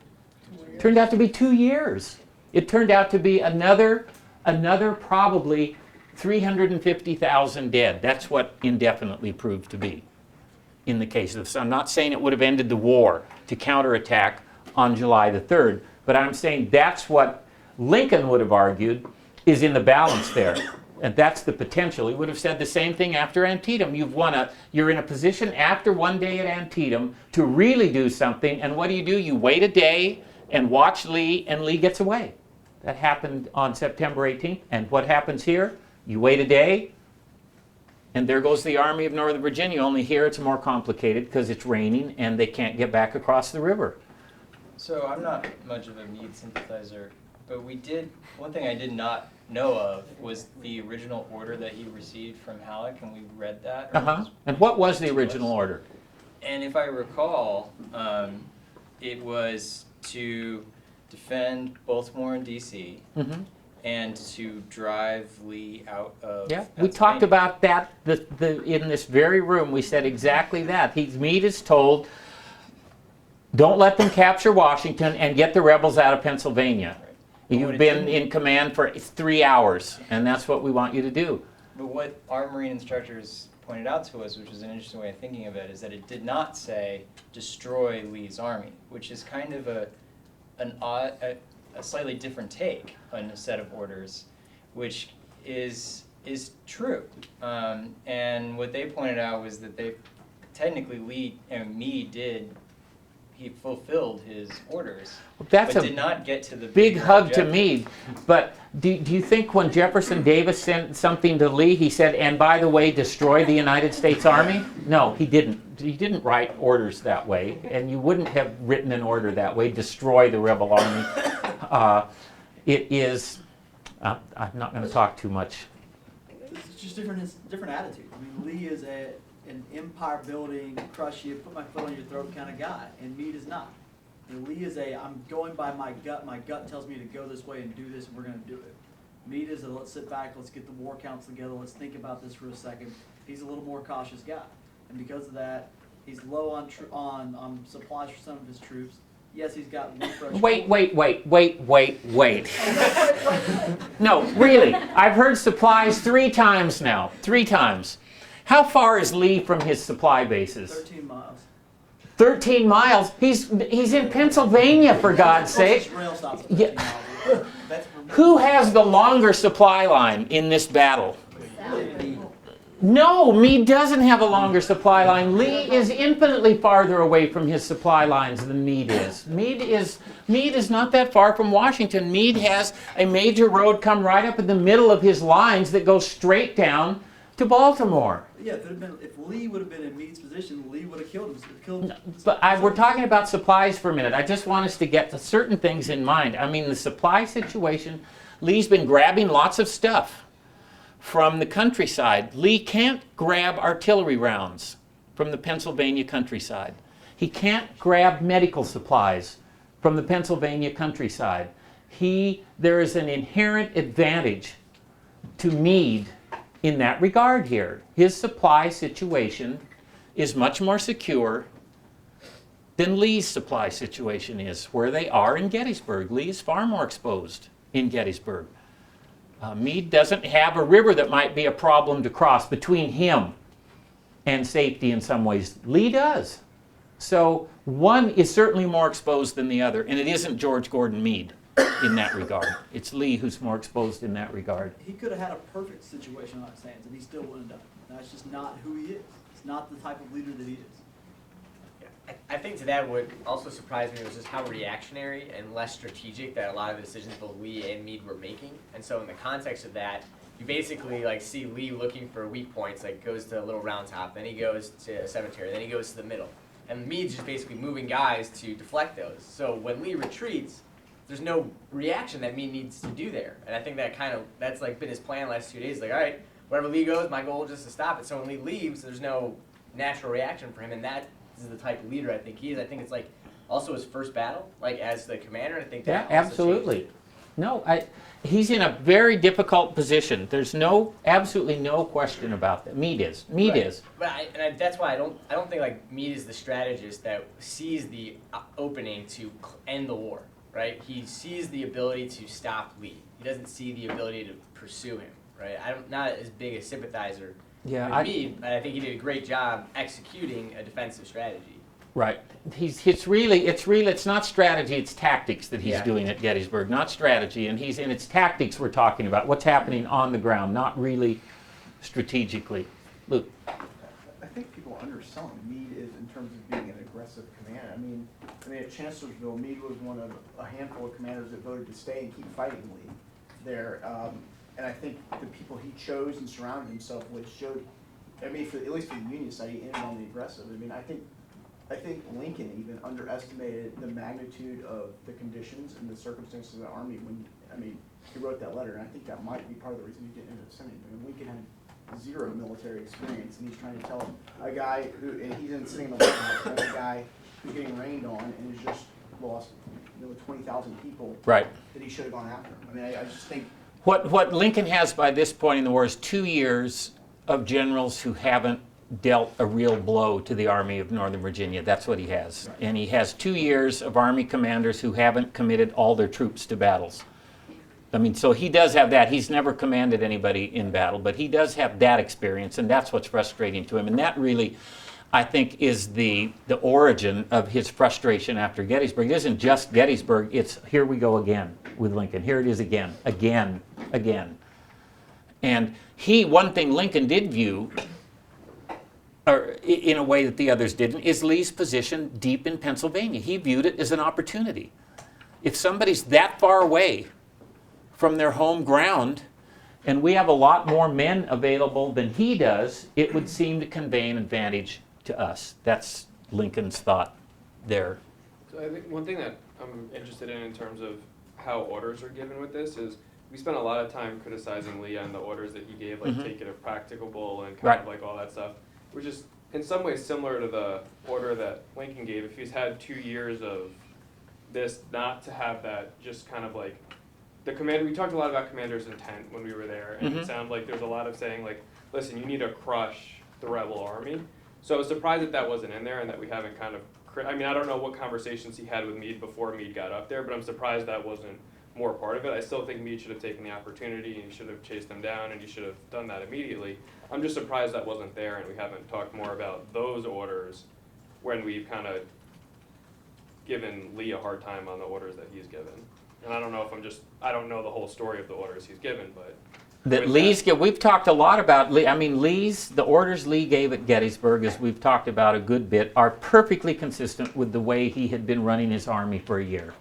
Turned out to be 2 years. It turned out to be another probably 350,000 dead. That's what indefinitely proved to be in the case of this. I'm not saying it would have ended the war to counterattack on July the 3rd, but I'm saying that's what Lincoln would have argued is in the balance there. And that's the potential. He would have said the same thing after Antietam. You're in a position after one day at Antietam to really do something, and what do? You wait a day and watch Lee, and Lee gets away. That happened on September 18th, and what happens here? You wait a day, and there goes the Army of Northern Virginia, only here it's more complicated because it's raining and they can't get back across the river. So I'm not much of a Meade sympathizer, but one thing I did not know of was the original order that he received from Halleck, and we read that. And what was the original order? And if I recall, it was to defend Baltimore and D.C., and to drive Lee out of We talked about that in this very room. We said exactly that. Meade is told, don't let them capture Washington and get the rebels out of Pennsylvania. Right. You've been in command for 3 hours, and that's what we want you to do. But what our Marine instructors pointed out to us, which is an interesting way of thinking of it, is that it did not say destroy Lee's army, which is kind of a slightly different take on a set of orders, which is true. And what they pointed out was that they technically Meade he fulfilled his orders, but did not get to the big hug to Meade. But do you think when Jefferson Davis sent something to Lee, he said, and by the way, destroy the United States Army? No, he didn't. He didn't write orders that way, and you wouldn't have written an order that way, destroy the rebel army. It is, I'm not going to talk too much. It's just different attitude. I mean, Lee is an empire building, crush you, put my foot on your throat kind of guy, and Meade is not. And Lee is I'm going by my gut tells me to go this way and do this, and we're going to do it. Meade is let's sit back, let's get the war council together, let's think about this for a second. He's a little more cautious guy. And because of that, he's low on supplies for some of his troops. Yes, he's got one fresh. Wait. No, really. I've heard supplies 3 times now. 3 times. How far is Lee from his supply bases? 13 miles. 13 miles? He's in Pennsylvania, for God's sake. Yeah. Who has the longer supply line in this battle? No, Meade doesn't have a longer supply line. Lee is infinitely farther away from his supply lines than Meade is. Meade is not that far from Washington. Meade has a major road come right up in the middle of his lines that goes straight down to Baltimore. Yeah, if Lee would have been in Meade's position, Lee would have killed him. No, but we're talking about supplies for a minute. I just want us to get to certain things in mind. I mean, the supply situation, Lee's been grabbing lots of stuff from the countryside. Lee can't grab artillery rounds from the Pennsylvania countryside. He can't grab medical supplies from the Pennsylvania countryside. There is an inherent advantage to Meade in that regard here. His supply situation is much more secure than Lee's supply situation is, where they are in Gettysburg. Lee is far more exposed in Gettysburg. Meade doesn't have a river that might be a problem to cross between him and safety in some ways. Lee does. So one is certainly more exposed than the other, and it isn't George Gordon Meade. in that regard. It's Lee who's more exposed in that regard. He could have had a perfect situation on his hands, and he still wouldn't have done it. That's just not who he is. It's not the type of leader that he is. I think to that what also surprised me was just how reactionary and less strategic that a lot of the decisions both Lee and Meade were making. And so in the context of that, you basically like see Lee looking for weak points, like goes to Little Round Top, then he goes to Cemetery, then he goes to the middle. And Meade's just basically moving guys to deflect those. So when Lee retreats, there's no reaction that Meade needs to do there. And I think that's like been his plan the last 2 days. Like, all right, wherever Lee goes, my goal is just to stop it. So when Lee leaves, there's no natural reaction for him, and that is the type of leader I think he is. I think it's like also his first battle, like as the commander. I think that Yeah, also absolutely. changed it. No, he's in a very difficult position. There's absolutely no question about that. Meade is. Meade Right. is. But that's why I don't think like Meade is the strategist that sees the opening to end the war. Right? He sees the ability to stop Lee. He doesn't see the ability to pursue him. Right? I'm not as big a sympathizer with Meade, but I think he did a great job executing a defensive strategy. Right. It's not strategy, it's tactics that he's doing at Gettysburg, not strategy. And it's tactics we're talking about, what's happening on the ground, not really strategically. Luke. I think people are underselling Meade is in terms of being an aggressive commander. I mean, at Chancellorsville, Meade was one of a handful of commanders that voted to stay and keep fighting Lee there. And I think the people he chose and surrounded himself with showed, at least for the Union side, he ended on the aggressive. I mean, I think Lincoln even underestimated the magnitude of the conditions and the circumstances of the Army when, he wrote that letter, and I think that might be part of the reason he didn't end up sending it. I mean, Lincoln had zero military experience, and he's trying to tell a guy who, and he's sitting in the White House, and a guy who's getting rained on and has just lost, 20,000 people. Right. That he should have gone after him. I mean, I just think. What Lincoln has by this point in the war is 2 years of generals who haven't dealt a real blow to the Army of Northern Virginia. That's what he has. Right. And he has 2 years of Army commanders who haven't committed all their troops to battles. So he does have that. He's never commanded anybody in battle, but he does have that experience, and that's what's frustrating to him. And that really, I think, is the origin of his frustration after Gettysburg. It isn't just Gettysburg, it's here we go again with Lincoln. Here it is again. And one thing Lincoln did view, or in a way that the others didn't, is Lee's position deep in Pennsylvania. He viewed it as an opportunity. If somebody's that far away from their home ground, and we have a lot more men available than he does, it would seem to convey an advantage to us. That's Lincoln's thought there. So I think one thing that I'm interested in terms of how orders are given with this is we spent a lot of time criticizing Lee on the orders that he gave, like take it if practicable and kind of like all that stuff, which is in some ways similar to the order that Lincoln gave. If he's had 2 years of this, not to have that just kind of like the commander, we talked a lot about commander's intent when we were there, and it sounded like there's a lot of saying like, listen, you need to crush the rebel army. So I was surprised that wasn't in there and that we haven't kind of, I don't know what conversations he had with Meade before Meade got up there, but I'm surprised that wasn't more part of it. I still think Meade should have taken the opportunity and he should have chased them down and he should have done that immediately. I'm just surprised that wasn't there and we haven't talked more about those orders when we've kind of given Lee a hard time on the orders that he's given. And I don't know if I don't know the whole story of the orders he's given, but. We've talked a lot about Lee. The orders Lee gave at Gettysburg, as we've talked about a good bit, are perfectly consistent with the way he had been running his army for a year.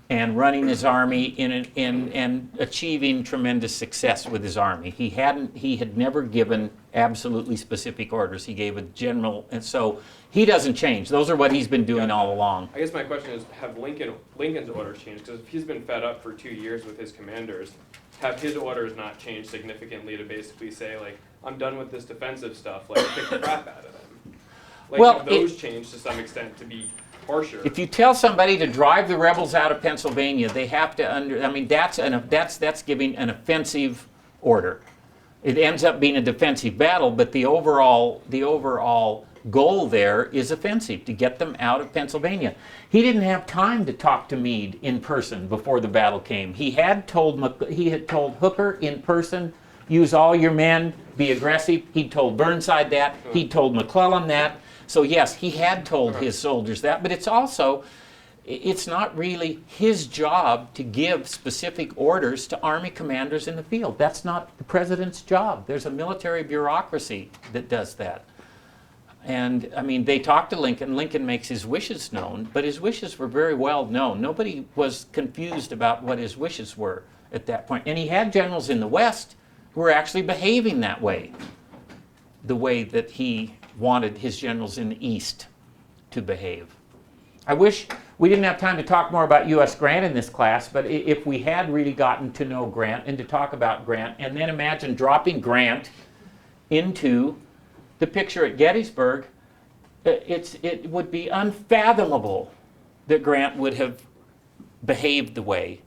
And running his army and achieving tremendous success with his army. He had never given absolutely specific orders. He gave a general, and so he doesn't change. Those are what he's been doing all along. I guess my question is, have Lincoln's orders changed? Because if he's been fed up for 2 years with his commanders, have his orders not changed significantly to basically say, like, I'm done with this defensive stuff, like, kick the crap out of them? Like, have those changed to some extent to be harsher? If you tell somebody to drive the rebels out of Pennsylvania, they have to that's giving an offensive order. It ends up being a defensive battle, but the overall goal there is offensive, to get them out of Pennsylvania. He didn't have time to talk to Meade in person before the battle came. He had told Hooker in person, use all your men, be aggressive. He'd told Burnside that. He'd told McClellan that. So yes, he had told his soldiers that, but it's also, It's not really his job to give specific orders to Army commanders in the field. That's not the president's job. There's a military bureaucracy that does that. And I mean, they talked to Lincoln. Lincoln makes his wishes known, but his wishes were very well known. Nobody was confused about what his wishes were at that point. And he had generals in the West who were actually behaving that way, the way that he wanted his generals in the East to behave. I wish we didn't have time to talk more about U.S. Grant in this class, but if we had really gotten to know Grant and to talk about Grant, and then imagine dropping Grant into the picture at Gettysburg, it would be unfathomable that Grant would have behaved the way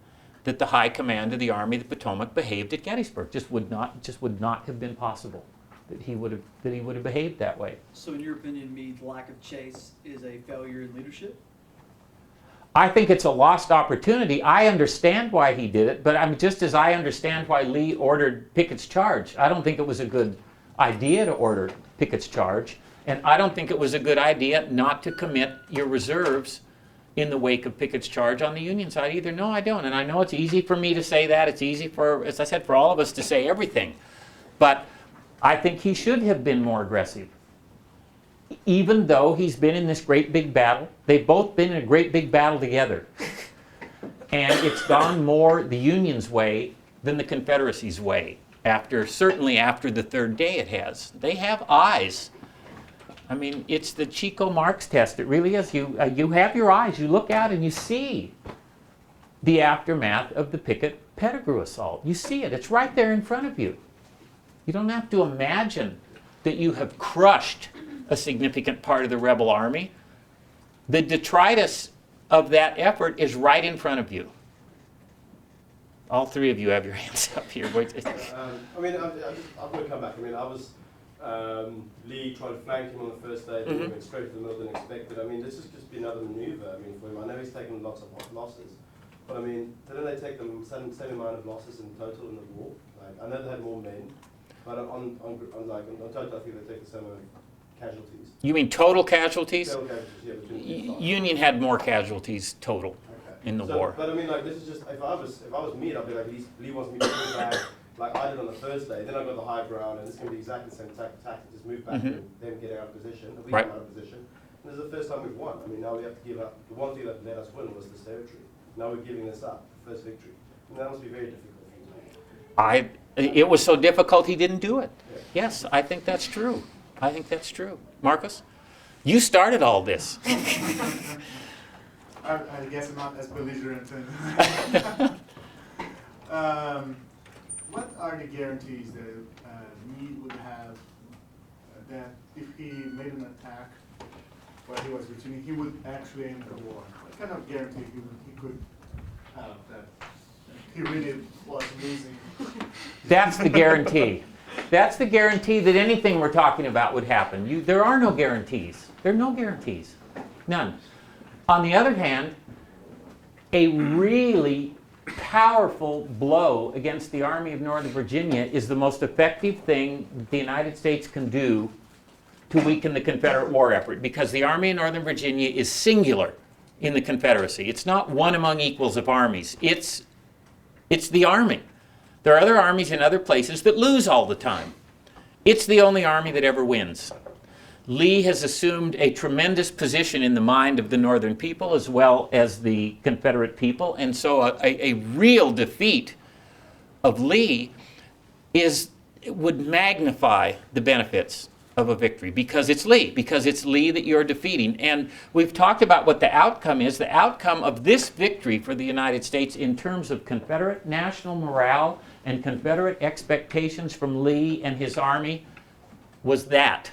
that the high command of the Army of the Potomac behaved at Gettysburg. Just would not have been possible that he would have behaved that way. So in your opinion, Meade's lack of chase is a failure in leadership? I think it's a lost opportunity. I understand why he did it, but just as I understand why Lee ordered Pickett's charge. I don't think it was a good idea to order Pickett's charge, and I don't think it was a good idea not to commit your reserves in the wake of Pickett's charge on the Union side either. No, I don't. And I know it's easy for me to say that. It's easy for, as I said, for all of us to say everything. But I think he should have been more aggressive. Even though he's been in this great big battle, they've both been in a great big battle together. And it's gone more the Union's way than the Confederacy's way. Certainly after the third day it has. They have eyes. I mean, it's the Chico Marx test. It really is. You have your eyes. You look out and you see the aftermath of the Pickett-Pettigrew assault. You see it. It's right there in front of you. You don't have to imagine that you have crushed a significant part of the rebel army. The detritus of that effort is right in front of you. All three of you have your hands up here. I mean, I'm going to come back. I mean, I was Lee tried to flank him on the first day, but he went straight to the middle than expected. I mean, this has just been another maneuver. I mean, for him, I know he's taken lots of losses, but I mean, didn't they take the same amount of losses in total in the war? Like, I know they had more men, but on total, I think they take the same amount of casualties. You mean total casualties? Total casualties, yeah. Union had more casualties total in the war. But I mean, like, this is just, if I was me, I'd be like, Lee wants me to move back, like I did on the first day. Then I got the high ground, and it's going to be exactly the same tactic. Just move back and then get out of position. At least Right. out of position. And this is the first time we've won. I mean, now we have to give up. The one thing that let us win was this territory. Now we're giving this up, the first victory. And that must be very difficult. It was so difficult he didn't do it. Yeah. Yes, I think that's true. I think that's true. Marcus, you started all this. I guess I'm not as belligerent. What are the guarantees that Meade would have that if he made an attack while he was retreating, he would actually end the war? What kind of guarantee he could have that he really was losing? That's the guarantee. That's the guarantee that anything we're talking about would happen. There are no guarantees. There are no guarantees. None. On the other hand, a really powerful blow against the Army of Northern Virginia is the most effective thing the United States can do to weaken the Confederate war effort, because the Army of Northern Virginia is singular in the Confederacy. It's not one among equals of armies. It's the Army. There are other armies in other places that lose all the time. It's the only army that ever wins. Lee has assumed a tremendous position in the mind of the Northern people as well as the Confederate people, and so a real defeat of Lee would magnify the benefits of a victory, because it's Lee that you're defeating. And we've talked about what the outcome is. The outcome of this victory for the United States in terms of Confederate national morale and Confederate expectations from Lee and his army was that.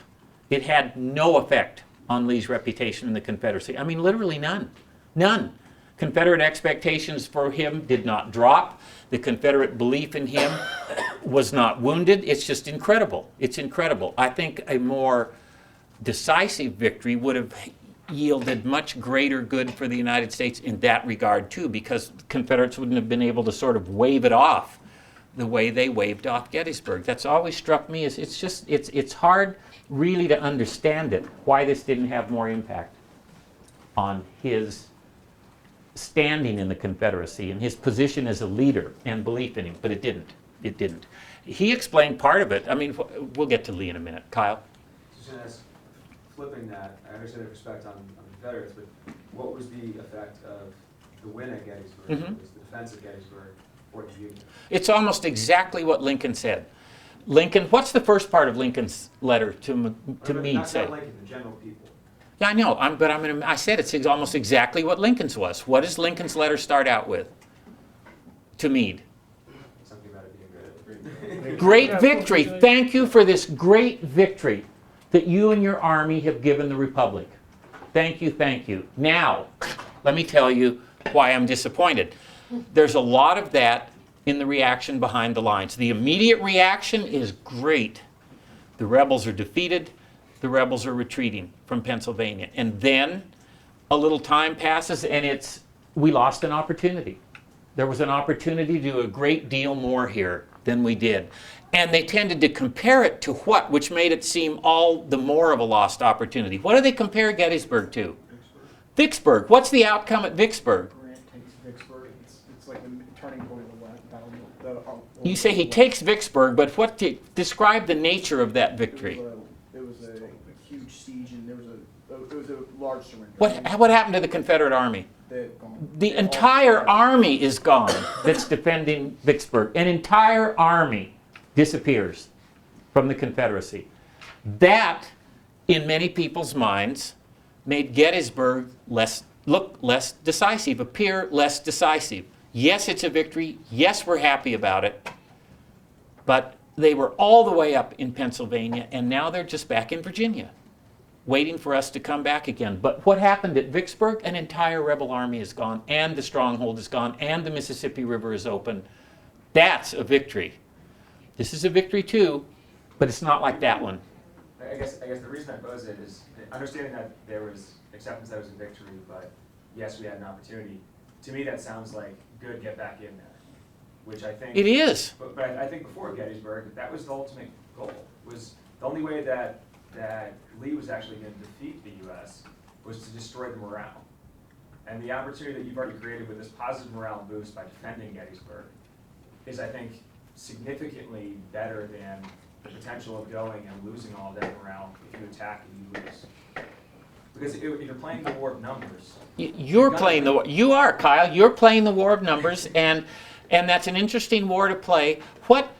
It had no effect on Lee's reputation in the Confederacy. I mean, literally none. None. Confederate expectations for him did not drop. The Confederate belief in him was not wounded. It's just incredible. It's incredible. I think a more decisive victory would have yielded much greater good for the United States in that regard too, because Confederates wouldn't have been able to sort of wave it off the way they waved off Gettysburg. That's always struck me as it's hard really to understand it, why this didn't have more impact on his standing in the Confederacy and his position as a leader and belief in him, but it didn't. It didn't. He explained part of it. I mean, we'll get to Lee in a minute. Kyle? Just gonna ask, flipping that, I understand the perspective on Confederates, but what was the effect of the win at Gettysburg, was the defense of Gettysburg for the Union? It's almost exactly what Lincoln said. Lincoln, what's the first part of Lincoln's letter to Meade say? Not Lincoln, the general people. Yeah, I know, I said it's almost exactly what Lincoln's was. What does Lincoln's letter start out with to Meade? Something about it being great. Great victory. Thank you for this great victory that you and your army have given the Republic. Thank you, thank you. Now, let me tell you why I'm disappointed. There's a lot of that in the reaction behind the lines. The immediate reaction is great. The rebels are defeated. The rebels are retreating from Pennsylvania. And then a little time passes and we lost an opportunity. There was an opportunity to do a great deal more here than we did. And they tended to compare it to what, which made it seem all the more of a lost opportunity. What do they compare Gettysburg to? Vicksburg. What's the outcome at Vicksburg? Grant takes Vicksburg. It's like the turning point of the battle. You say he takes Vicksburg, but describe the nature of that victory. It was a huge siege, and it was a large surrender. What happened to the Confederate Army? The entire army is gone that's defending Vicksburg. An entire army disappears from the Confederacy. That, in many people's minds, made Gettysburg look less decisive, appear less decisive. Yes, it's a victory. Yes, we're happy about it. But they were all the way up in Pennsylvania, and now they're just back in Virginia, waiting for us to come back again. But what happened at Vicksburg? An entire rebel army is gone, and the stronghold is gone, and the Mississippi River is open. That's a victory. This is a victory too, but it's not like that one. I guess the reason I pose it is understanding that there was acceptance that it was a victory, but yes, we had an opportunity. To me, that sounds like good, get back in there, which I think... It is. But I think before Gettysburg, that was the ultimate goal. Was the only way that Lee was actually going to defeat the U.S. was to destroy the morale. And the opportunity that you've already created with this positive morale boost by defending Gettysburg is, I think, significantly better than the potential of going and losing all of that morale if you attack and you lose. Because if you're playing the war of numbers... You are, Kyle. You're playing the war of numbers, and that's an interesting war to play. But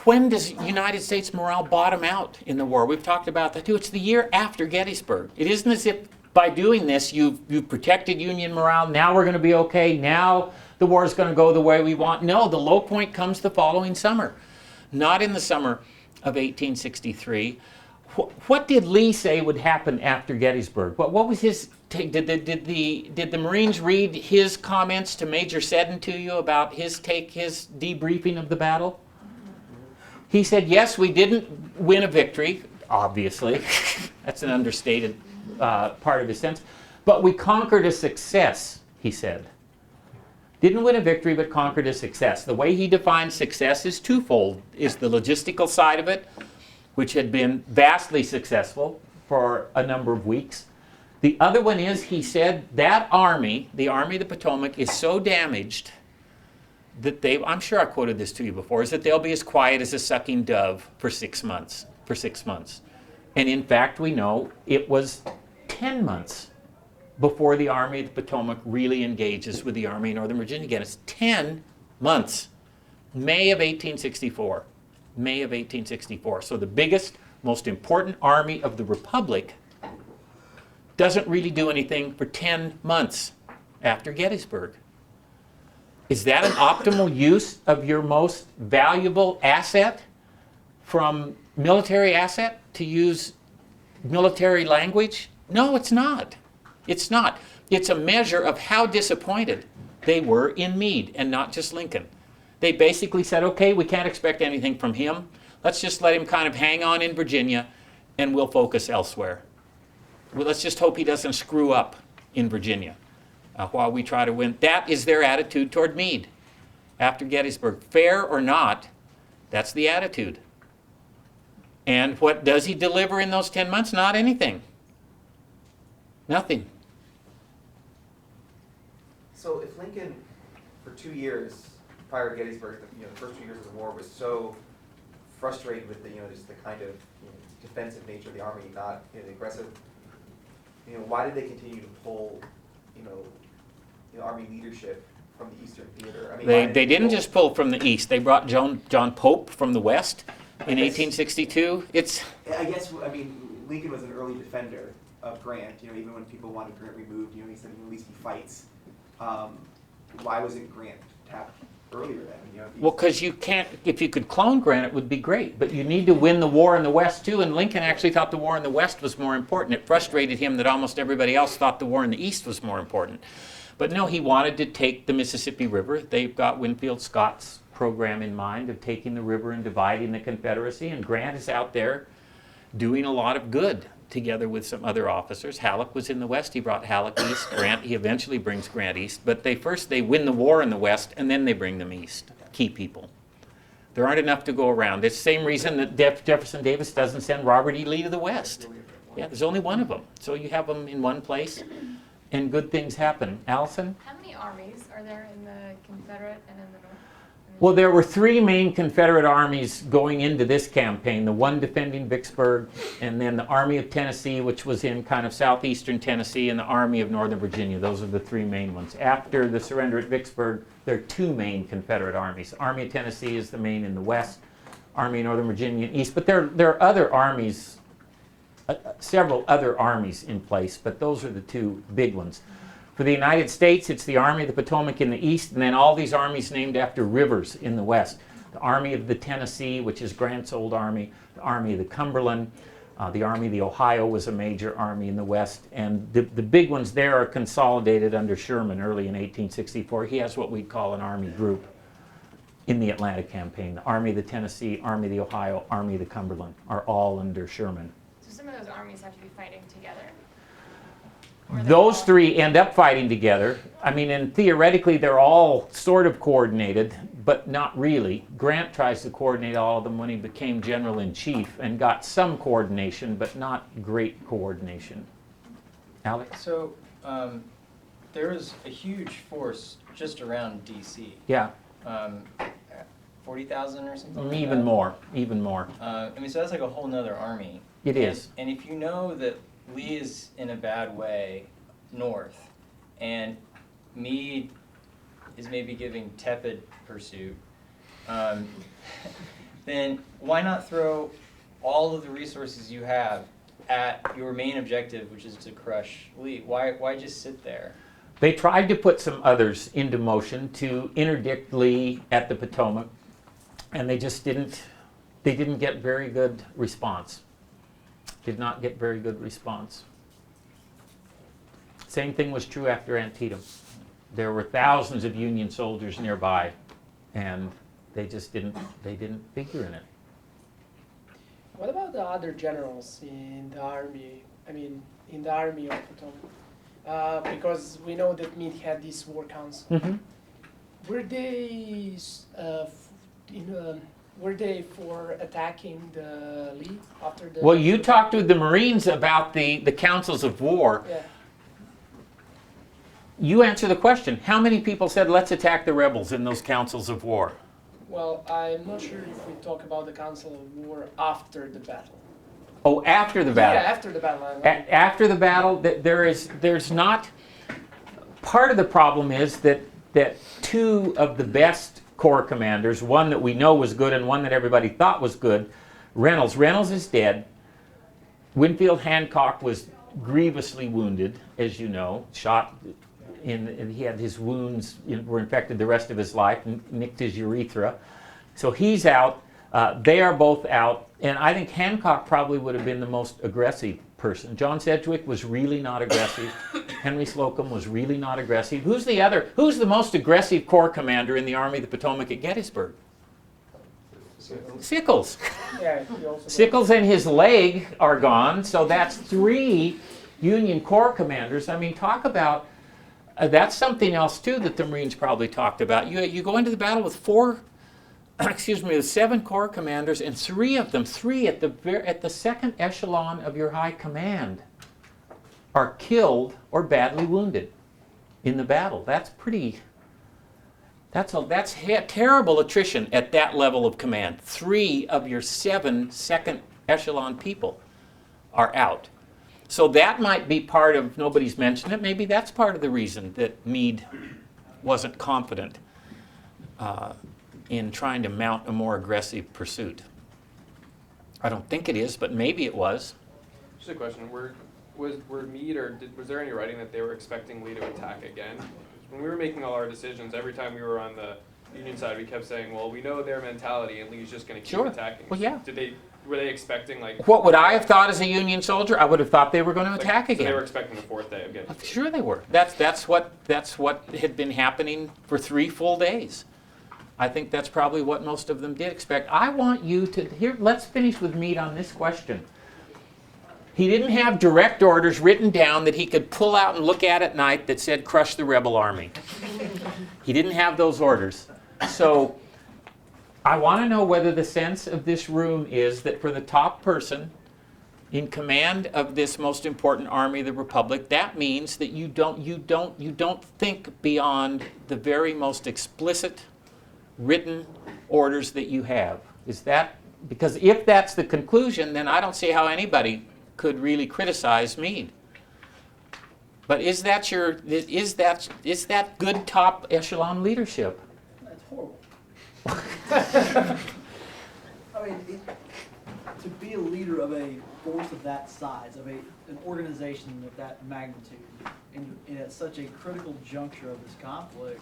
when does United States morale bottom out in the war? We've talked about that too. It's the year after Gettysburg. It isn't as if by doing this you've protected Union morale. Now we're going to be okay. Now the war is going to go the way we want. No, the low point comes the following summer. Not in the summer of 1863. What did Lee say would happen after Gettysburg? What was his take? Did the Marines read his comments to Major Seddon to you about his debriefing of the battle? He said, yes, we didn't win a victory, obviously. That's an understated part of his sentence. But we conquered a success, he said. Didn't win a victory, but conquered a success. The way he defines success is twofold. Is the logistical side of it, which had been vastly successful for a number of weeks. The other one is, he said, that army, the Army of the Potomac, is so damaged that I'm sure I quoted this to you before, is that they'll be as quiet as a sucking dove for 6 months. And in fact, we know it was 10 months before the Army of the Potomac really engages with the Army of Northern Virginia again. It's 10 months. May of 1864. May of 1864. So the biggest, most important army of the Republic doesn't really do anything for 10 months after Gettysburg. Is that an optimal use of your most valuable asset from military asset, to use military language? No, it's not. It's not. It's a measure of how disappointed they were in Meade, and not just Lincoln. They basically said, okay, we can't expect anything from him. Let's just let him kind of hang on in Virginia, and we'll focus elsewhere. Well, let's just hope he doesn't screw up in Virginia while we try to win. That is their attitude toward Meade after Gettysburg. Fair or not, that's the attitude. And what does he deliver in those 10 months? Not anything. Nothing. So if Lincoln, for 2 years prior to Gettysburg, the first 2 years of the war, was so frustrated with the, just the kind of defensive nature of the Army, not the aggressive, why did they continue to pull, the Army leadership from the Eastern Theater? I mean, They didn't just pull from the East. They brought John Pope from the West in 1862. I guess, Lincoln was an early defender of Grant, even when people wanted Grant removed, he said at least he fights. Why wasn't Grant tapped earlier then? Well, because you can't, if you could clone Grant, it would be great, but you need to win the war in the West too, and Lincoln actually thought the war in the West was more important. It frustrated him that almost everybody else thought the war in the East was more important. But no, he wanted to take the Mississippi River. They've got Winfield Scott's program in mind of taking the river and dividing the Confederacy, and Grant is out there doing a lot of good together with some other officers. Halleck was in the West. He brought Halleck east. He eventually brings Grant east. But first they win the war in the West, and then they bring them east. Key people. There aren't enough to go around. It's the same reason that Jefferson Davis doesn't send Robert E. Lee to the West. Yeah, there's only one of them. So you have them in one place, and good things happen. Allison? How many armies are there in the Confederate and in the North? Well, there were 3 main Confederate armies going into this campaign, the one defending Vicksburg, and then the Army of Tennessee, which was in kind of southeastern Tennessee, and the Army of Northern Virginia. Those are the 3 main ones. After the surrender at Vicksburg, there are 2 main Confederate armies. Army of Tennessee is the main in the west, Army of Northern Virginia in the east, but there are other armies, several other armies in place, but those are the 2 big ones. For the United States, it's the Army of the Potomac in the east, and then all these armies named after rivers in the west. The Army of the Tennessee, which is Grant's old army, the Army of the Cumberland, the Army of the Ohio was a major army in the west, and the big ones there are consolidated under Sherman early in 1864. He has what we'd call an army group in the Atlanta campaign. The Army of the Tennessee, Army of the Ohio, Army of the Cumberland are all under Sherman. So some of those armies have to be fighting together? Those 3 end up fighting together. And theoretically they're all sort of coordinated, but not really. Grant tries to coordinate all of them when he became General-in-Chief and got some coordination, but not great coordination. Alex? So there was a huge force just around D.C. Yeah. 40,000 or something like Even that? more, even more. So that's like a whole nother army. It is. And if you know that Lee is in a bad way north, and Meade is maybe giving tepid pursuit, then why not throw all of the resources you have at your main objective, which is to crush Lee? Why just sit there? They tried to put some others into motion to interdict Lee at the Potomac, and they just didn't get very good response. Did not get very good response. Same thing was true after Antietam. There were thousands of Union soldiers nearby, and they just didn't figure in it. What about the other generals in the army? In the Army of Potomac, because we know that Meade had this war council. Mm-hmm. Were they were they for attacking the Lee after the? Well, you talked with the Marines about the councils of war. Yeah. You answer the question. How many people said, let's attack the rebels in those councils of war? Well, I'm not sure if we talk about the Council of War after the battle. Oh, after the battle. Yeah, after the battle. After the battle, there's not. Part of the problem is that 2 of the best Corps commanders, one that we know was good and one that everybody thought was good, Reynolds is dead. Winfield Hancock was grievously wounded, as you know, shot and he had his wounds were infected the rest of his life and nicked his urethra. So he's out. They are both out. And I think Hancock probably would have been the most aggressive person. John Sedgwick was really not aggressive. Henry Slocum was really not aggressive. Who's the most aggressive Corps commander in the Army of the Potomac at Gettysburg? Sickles. Yeah, Sickles and his leg are gone, so that's 3 Union Corps commanders. Talk about, that's something else too that the Marines probably talked about. You go into the battle with 7 Corps commanders, and 3 of them, 3 at the second echelon of your high command, are killed or badly wounded. in the battle. That's terrible attrition at that level of command. 3 of your 7 second echelon people are out. So that might be part of, nobody's mentioned it, maybe that's part of the reason that Meade wasn't confident in trying to mount a more aggressive pursuit. I don't think it is, but maybe it was. Just a question, were Meade or was there any writing that they were expecting Lee to attack again? When we were making all our decisions, every time we were on the Union side, we kept saying, well, we know their mentality and Lee's just going to keep attacking. Well, yeah. Were they expecting like... What would I have thought as a Union soldier? I would have thought they were going to attack again. So they were expecting the 4th day of Gettysburg. Sure they were. That's what had been happening for 3 full days. I think that's probably what most of them did expect. I want you to, let's finish with Meade on this question. He didn't have direct orders written down that he could pull out and look at night that said, crush the rebel army. He didn't have those orders. So I want to know whether the sense of this room is that for the top person in command of this most important army of the Republic, that means that you don't think beyond the very most explicit written orders that you have. Is that, because if that's the conclusion, then I don't see how anybody could really criticize Meade. But is that good top echelon leadership? That's horrible. I mean, to be a leader of a force of that size, of an organization of that magnitude, and at such a critical juncture of this conflict,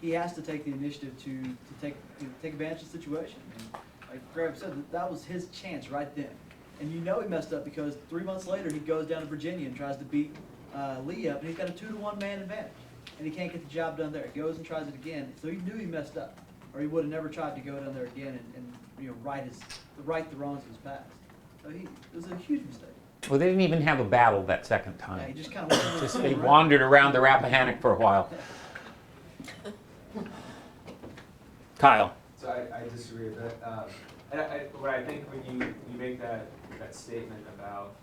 he has to take the initiative to take advantage of the situation. And like Graham said, that was his chance right then. And you know he messed up because 3 months later he goes down to Virginia and tries to beat Lee up, and he's got a 2-to-1 man advantage, and he can't get the job done there. He goes and tries it again, so he knew he messed up, or he would have never tried to go down there again and right the wrongs of his past. So it was a huge mistake. Well, they didn't even have a battle that second time. Yeah, he just kind of They wandered around the Rappahannock for a while. Kyle. So I disagree with that. What I think when you make that statement about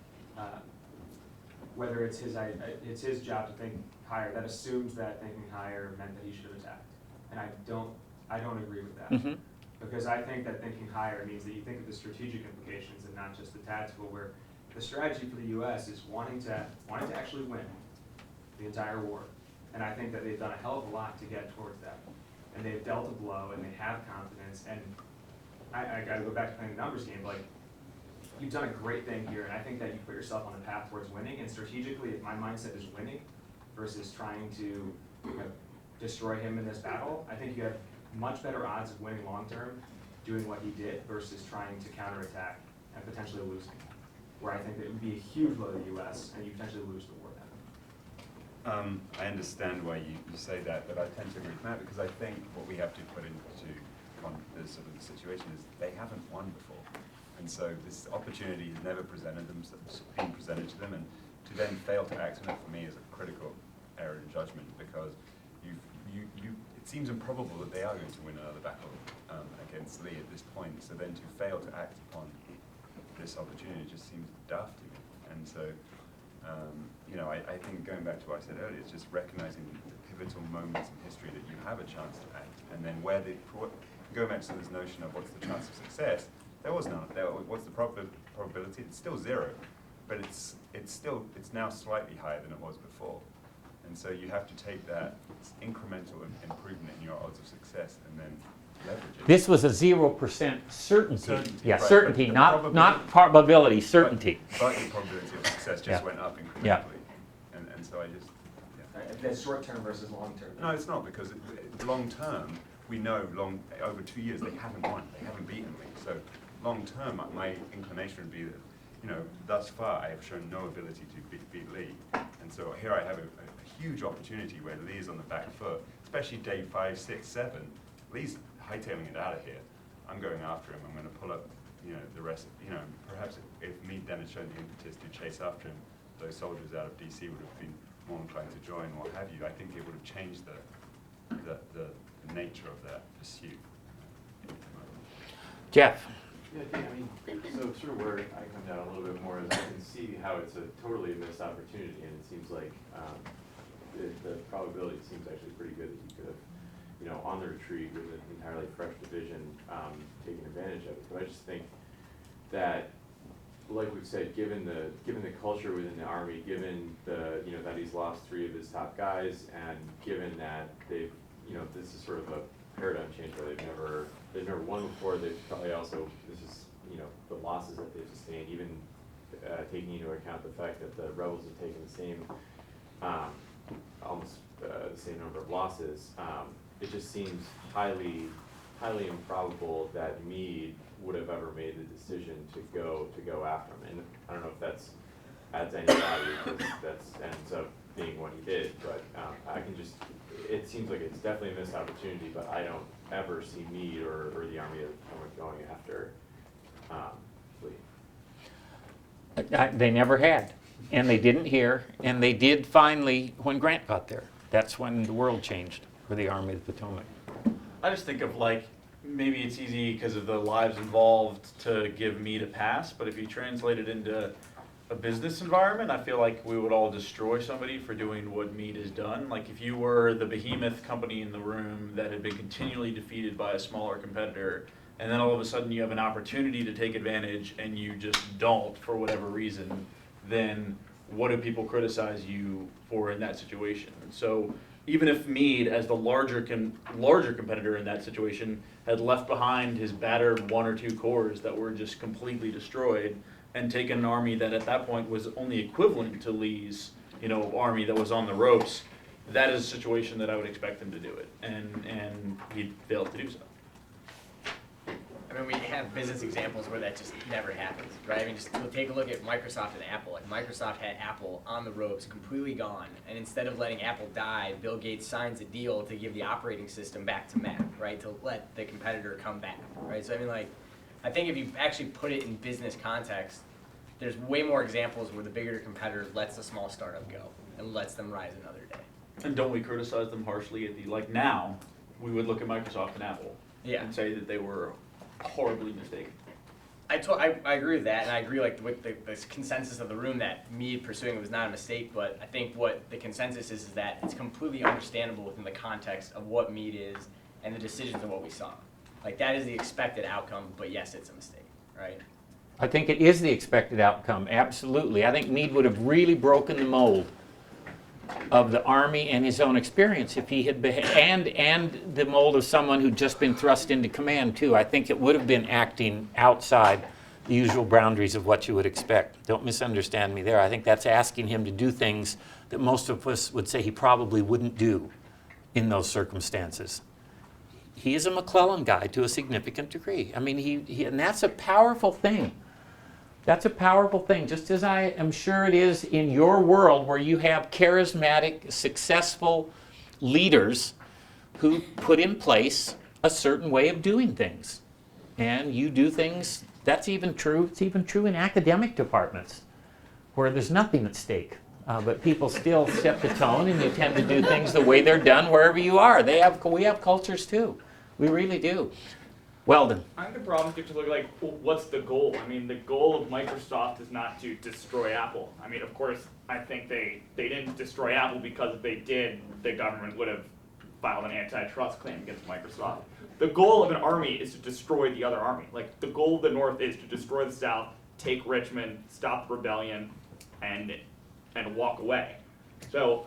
whether it's his job to think higher, that assumes that thinking higher meant that he should have attacked, and I don't agree with that. Mm-hmm. Because I think that thinking higher means that you think of the strategic implications and not just the tactical. Where the strategy for the U.S. is wanting to actually win the entire war, and I think that they've done a hell of a lot to get towards that. And they've dealt a blow, and they have confidence. And I got to go back to playing the numbers game. Like, you've done a great thing here, and I think that you put yourself on the path towards winning. And strategically, if my mindset is winning versus trying to destroy him in this battle, I think you have much better odds of winning long term doing what he did versus trying to counterattack and potentially losing. Where I think that it would be a huge blow to the U.S. and you potentially lose the war then. I understand why you say that, but I tend to agree with Matt because I think what we have to put into the situation is they haven't won before, and so this opportunity has never been presented to them, and to then fail to act on it for me is a critical error in judgment because it seems improbable that they are going to win another battle against Lee at this point. So then to fail to act upon this opportunity just seems daft to me, and so. I think going back to what I said earlier, it's just recognizing the pivotal moments in history that you have a chance to act, and then going back to this notion of what's the chance of success, there was none. What's the probability? It's still 0, but it's now slightly higher than it was before, and so you have to take that incremental improvement in your odds of success and then leverage it. This was a 0% certainty. Yeah, right, certainty, not probability, certainty. But the probability of success just went up incrementally. Yeah. And so I just, That's short term versus long term. No, it's not, because long term, we know over 2 years they haven't won, they haven't beaten me. So long term, my inclination would be that, thus far I have shown no ability to beat Lee. And so here I have a huge opportunity where Lee is on the back foot, especially day 5, 6, 7. Lee's hightailing it out of here. I'm going after him. I'm going to pull up, the rest. Perhaps if Meade then had shown the impetus to chase after him, those soldiers out of DC would have been more inclined to join, what have you. I think it would have changed the nature of that pursuit. Jeff. Yeah, so sort of where I come down a little bit more is I can see how it's a totally missed opportunity, and it seems like the probability seems actually pretty good that you could have, you know, on the retreat with an entirely fresh division, taken advantage of it. But I just think that, like we've said, given the culture within the Army, given the, you know, that he's lost 3 of his top guys, and given that they've, you know, this is sort of a paradigm change where they've never won before. They've probably also, this is, you know, the losses that they've sustained, even taking into account the fact that the rebels have taken the same, almost the same number of losses. It just seems highly improbable that Meade would have ever made the decision to go after him. And I don't know if that's adds any value, because that's ends up being what he did. But I can just, it seems like it's definitely a missed opportunity, but I don't ever see Meade or the Army of the Potomac going after Lee. They never had, and they didn't here, and they did finally when Grant got there. That's when the world changed for the Army of the Potomac. I just think of, like, maybe it's easy because of the lives involved to give Meade a pass, but if you translate it into a business environment, I feel like we would all destroy somebody for doing what Meade has done. Like, if you were the behemoth company in the room that had been continually defeated by a smaller competitor, and then all of a sudden you have an opportunity to take advantage and you just don't for whatever reason, then what do people criticize you for in that situation? So even if Meade, as the larger competitor in that situation, had left behind his battered 1 or 2 corps that were just completely destroyed, and taken an army that at that point was only equivalent to Lee's, you know, army that was on the ropes, that is a situation that I would expect him to do it, and he failed to do so. I mean, we have business examples where that just never happens, right? I mean, just take a look at Microsoft and Apple. Like, Microsoft had Apple on the ropes, completely gone, and instead of letting Apple die, Bill Gates signs a deal to give the operating system back to Mac, right? To let the competitor come back, right? So I mean, like, I think if you actually put it in business context, there's way more examples where the bigger competitor lets the small startup go and lets them rise another day. And don't we criticize them harshly at the, like, now, we would look at Microsoft and Apple and say that they were horribly mistaken. I agree with that, and I agree, like, with the consensus of the room that Meade pursuing it was not a mistake, but I think what the consensus is that it's completely understandable within the context of what Meade is and the decisions of what we saw. Like, that is the expected outcome, but yes, it's a mistake, right? I think it is the expected outcome, absolutely. I think Meade would have really broken the mold of the Army and his own experience if he had and the mold of someone who'd just been thrust into command too. I think it would have been acting outside the usual boundaries of what you would expect. Don't misunderstand me there. I think that's asking him to do things that most of us would say he probably wouldn't do in those circumstances. He is a McClellan guy to a significant degree. I mean, he and that's a powerful thing. That's a powerful thing, just as I am sure it is in your world where you have charismatic, successful leaders who put in place a certain way of doing things. And you do things, that's even true, it's even true in academic departments where there's nothing at stake. But people still set the tone, and you tend to do things the way they're done wherever you are. We have cultures too. We really do. Weldon. I think the problem is to look like, what's the goal? I mean, the goal of Microsoft is not to destroy Apple. I mean, of course, I think they didn't destroy Apple because if they did, the government would have filed an antitrust claim against Microsoft. The goal of an army is to destroy the other army. Like, the goal of the North is to destroy the South, take Richmond, stop the rebellion, and walk away. So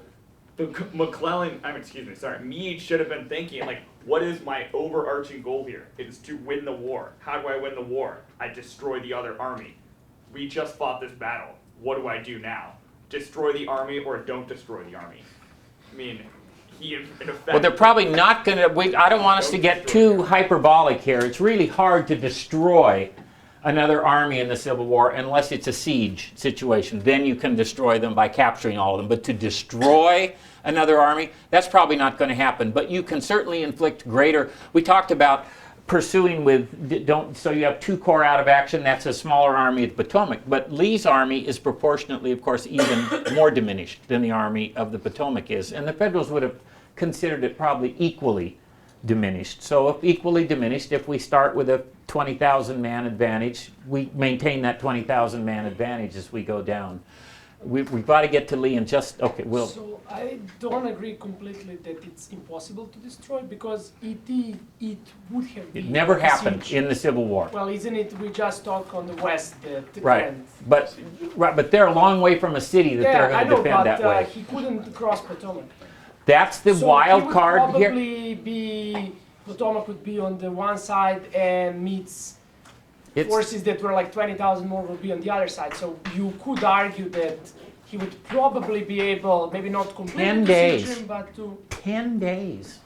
Meade should have been thinking, like, what is my overarching goal here? It is to win the war. How do I win the war? I destroy the other army. We just fought this battle. What do I do now? Destroy the army or don't destroy the army? I mean, he in effect... Well, they're probably not going to... I don't want us to get too hyperbolic here. It's really hard to destroy another army in the Civil War unless it's a siege situation. Then you can destroy them by capturing all of them. But to destroy another army, that's probably not going to happen. But you can certainly inflict greater... We talked about pursuing with... So you have 2 corps out of action. That's a smaller army of the Potomac. But Lee's army is proportionately, of course, even more diminished than the Army of the Potomac is. And the Federals would have considered it probably equally diminished. So if equally diminished, if we start with a 20,000 man advantage, we maintain that 20,000 man advantage as we go down. We've got to get to Lee and just, okay, Will. So I don't agree completely that it's impossible to destroy because it would have been. It never a happened siege. in the Civil War. Well, isn't it? We just talk on the west that Right, but they're a long way from a city that they're going to defend that way. He couldn't cross Potomac. That's the So wild he would card here. probably be Potomac would be on the one side and meets forces that were like 20,000 more will be on the other side. So you could argue that he would probably be able, maybe not completely 10 to days. siege him, but to 10 days,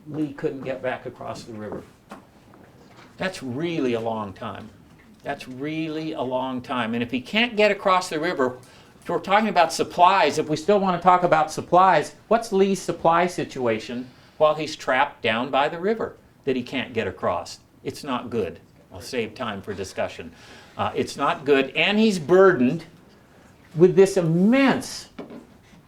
Lee couldn't get back across the river. That's really a long time. That's really a long time. And if he can't get across the river, if we're talking about supplies, if we still want to talk about supplies, what's Lee's supply situation while he's trapped down by the river that he can't get across? It's not good. I'll save time for discussion. It's not good, and he's burdened with this immense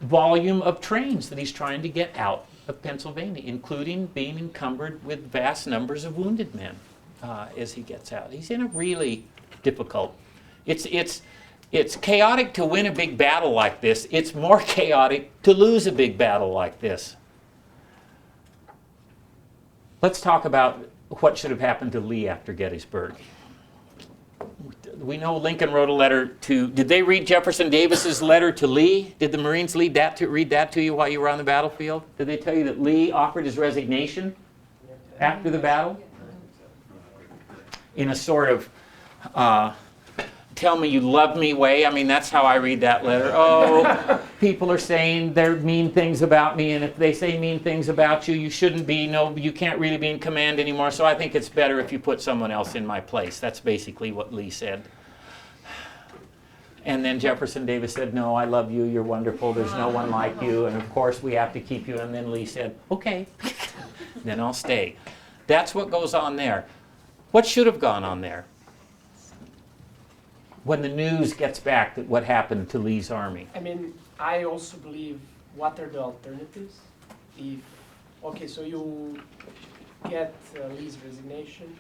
volume of trains that he's trying to get out of Pennsylvania, including being encumbered with vast numbers of wounded men as he gets out. He's in a really difficult. It's chaotic to win a big battle like this. It's more chaotic to lose a big battle like this. Let's talk about what should have happened to Lee after Gettysburg. We know Lincoln wrote a letter to, did they read Jefferson Davis's letter to Lee? Did the Marines read that to you while you were on the battlefield? Did they tell you that Lee offered his resignation after the battle? In a sort of, tell me you love me way. I mean, that's how I read that letter. Oh, people are saying they're mean things about me, and if they say mean things about you, you shouldn't be, no, you can't really be in command anymore, so I think it's better if you put someone else in my place. That's basically what Lee said. And then Jefferson Davis said, no, I love you, you're wonderful, there's no one like you, and of course we have to keep you. And then Lee said, okay, then I'll stay. That's what goes on there. What should have gone on there? When the news gets back that what happened to Lee's army? I mean, I also believe, what are the alternatives? Okay, so you get Lee's resignation,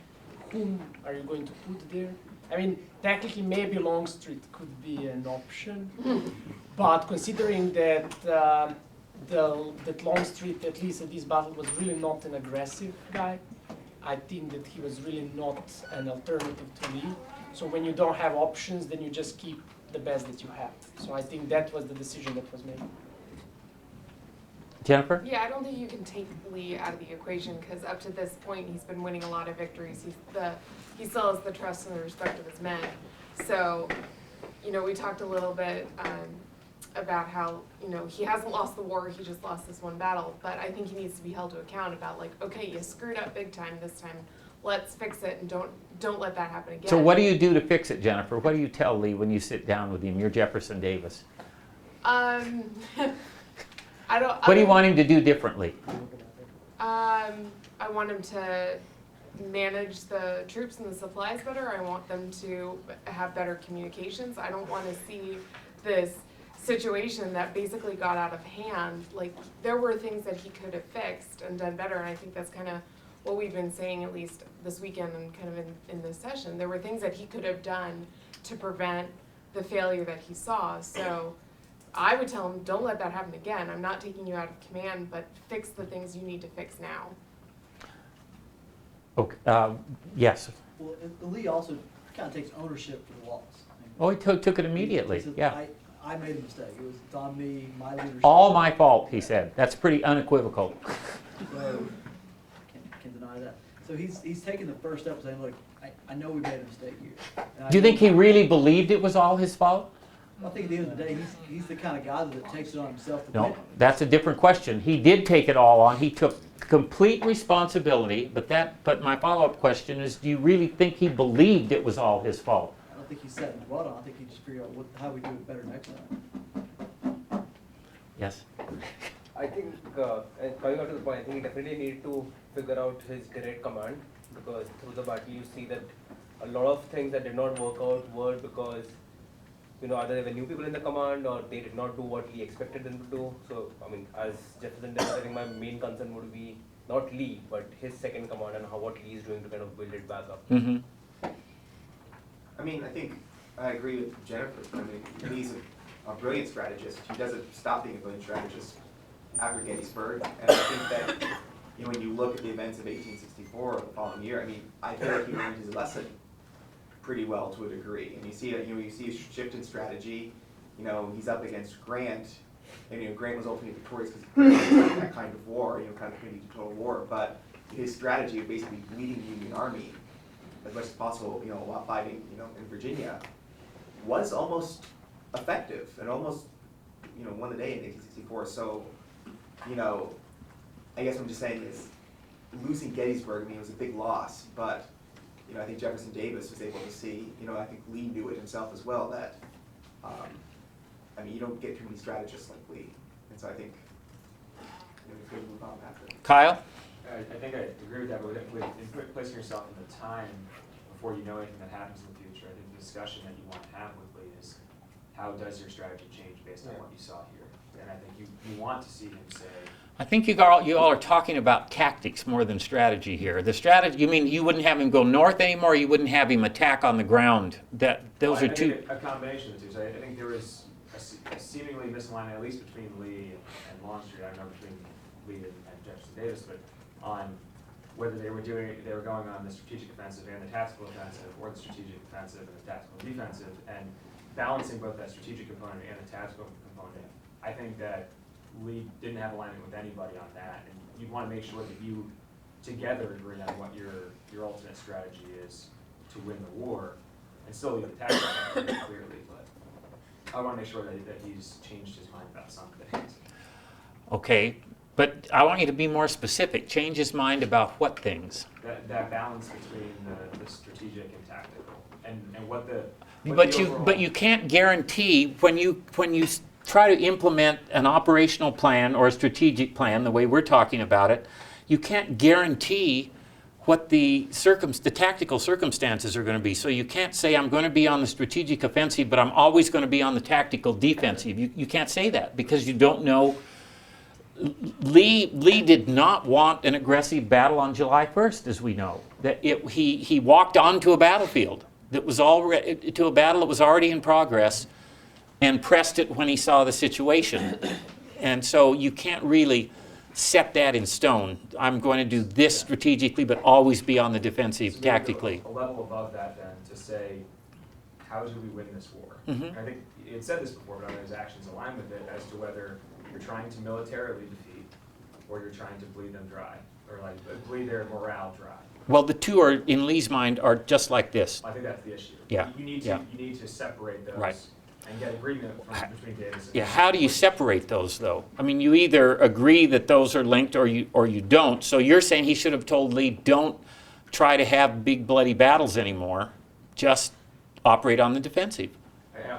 whom are you going to put there? I mean, technically maybe Longstreet could be an option, but considering that that Longstreet, at least at this battle, was really not an aggressive guy, I think that he was really not an alternative to Lee. So when you don't have options, then you just keep the best that you have. So I think that was the decision that was made. Jennifer? Yeah, I don't think you can take Lee out of the equation because up to this point, he's been winning a lot of victories. He still has the trust and the respect of his men. So, you know, we talked a little bit about how, you know, he hasn't lost the war, he just lost this one battle. But I think he needs to be held to account about, like, okay, you screwed up big time this time. Let's fix it and don't let that happen again. So what do you do to fix it, Jennifer? What do you tell Lee when you sit down with him? You're Jefferson Davis. I don't. What do you want him to do differently? I want him to manage the troops and the supplies better. I want them to have better communications. I don't want to see this situation that basically got out of hand. Like, there were things that he could have fixed and done better, and I think that's kind of what we've been saying, at least this weekend and kind of in this session. There were things that he could have done to prevent the failure that he saw. So I would tell him, don't let that happen again. I'm not taking you out of command, but fix the things you need to fix now. Okay, yes. Well, Lee also kind of takes ownership for the loss. Oh, he took it immediately, He said, yeah. I made a mistake. It's on me, my leadership. All my fault, he said. That's pretty unequivocal. So, can't deny that. So he's taking the first step saying, look, I know we made a mistake here. Do you think he really believed it was all his fault? I think at the end of the day, he's the kind of guy that takes it on himself to No, win. that's a different question. He did take it all on. He took complete responsibility, but my follow-up question is, do you really think he believed it was all his fault? I don't think he set his blood on. I think he just figured out how we do it better next time. Yes? I think, and coming out to the point, I think he definitely need to figure out his direct command, because through the battle you see that a lot of things that did not work out were because, you know, either there were new people in the command or they did not do what he expected them to do. So, I mean, as Jefferson did, I think my main concern would be not Lee, but his second command and what Lee is doing to kind of build it back up. I mean, I think I agree with Jennifer. I mean, Lee's a brilliant strategist. He doesn't stop being a brilliant strategist after Gettysburg. And I think that, you know, when you look at the events of 1864 the following year, I mean, I feel like he learned his lesson pretty well to a degree. And you see a shift in strategy. You know, he's up against Grant, and you know, Grant was ultimately victorious because he was that kind of war, you know, kind of committing to total war. But his strategy of basically bleeding the Union Army as much as possible, you know, while fighting, you know, in Virginia, was almost effective and almost, you know, won the day in 1864. So, you know, I guess what I'm just saying is losing Gettysburg, I mean, it was a big loss, but, you know, I think Jefferson Davis was able to see, you know, I think Lee knew it himself as well, that, I mean, you don't get too many strategists like Lee. And so I think, you know, we could move on after. Kyle? I think I agree with that, but with placing yourself in the time before you know anything that happens in the future, I think the discussion that you want to have with Lee is how does your strategy change based on what you saw here? And I think you want to see him say, I think you all are talking about tactics more than strategy here. The strategy, you mean you wouldn't have him go north anymore, or you wouldn't have him attack on the ground? Those are two. A combination of the two. So I think there was a seemingly misalignment, at least between Lee and Longstreet. I don't know between Lee and Jefferson Davis, but on whether they were going on the strategic offensive and the tactical offensive, or the strategic offensive and the tactical defensive, and balancing both that strategic component and the tactical component. I think that Lee didn't have alignment with anybody on that, and you want to make sure that you together agree on what your ultimate strategy is to win the war, and still leave the tactical component clearly. But I want to make sure that he's changed his mind about some things. Okay, but I want you to be more specific. Change his mind about what things? That balance between the strategic and tactical, and what the But you can't guarantee when you try to implement an operational plan or a strategic plan the way we're talking about it, you can't guarantee what the tactical circumstances are going to be. So you can't say I'm going to be on the strategic offensive, but I'm always going to be on the tactical defensive. You can't say that because you don't know. Lee did not want an aggressive battle on July 1st, as we know. He walked onto a battlefield that was already in progress, and pressed it when he saw the situation. And so you can't really set that in stone. I'm going to do this strategically, but always be on the defensive tactically. A level above that then, to say, how do we win this war? Mm-hmm. I think it said this before, but his actions align with it as to whether you're trying to militarily defeat or you're trying to bleed them dry, or like bleed their morale dry. Well, the two are, in Lee's mind, are just like this. I think that's the issue. Yeah. You need to separate those. Right. And get agreement between Davis and... Yeah, how do you separate those, though? I mean, you either agree that those are linked or you don't. So you're saying he should have told Lee, don't try to have big bloody battles anymore. Just operate on the defensive. I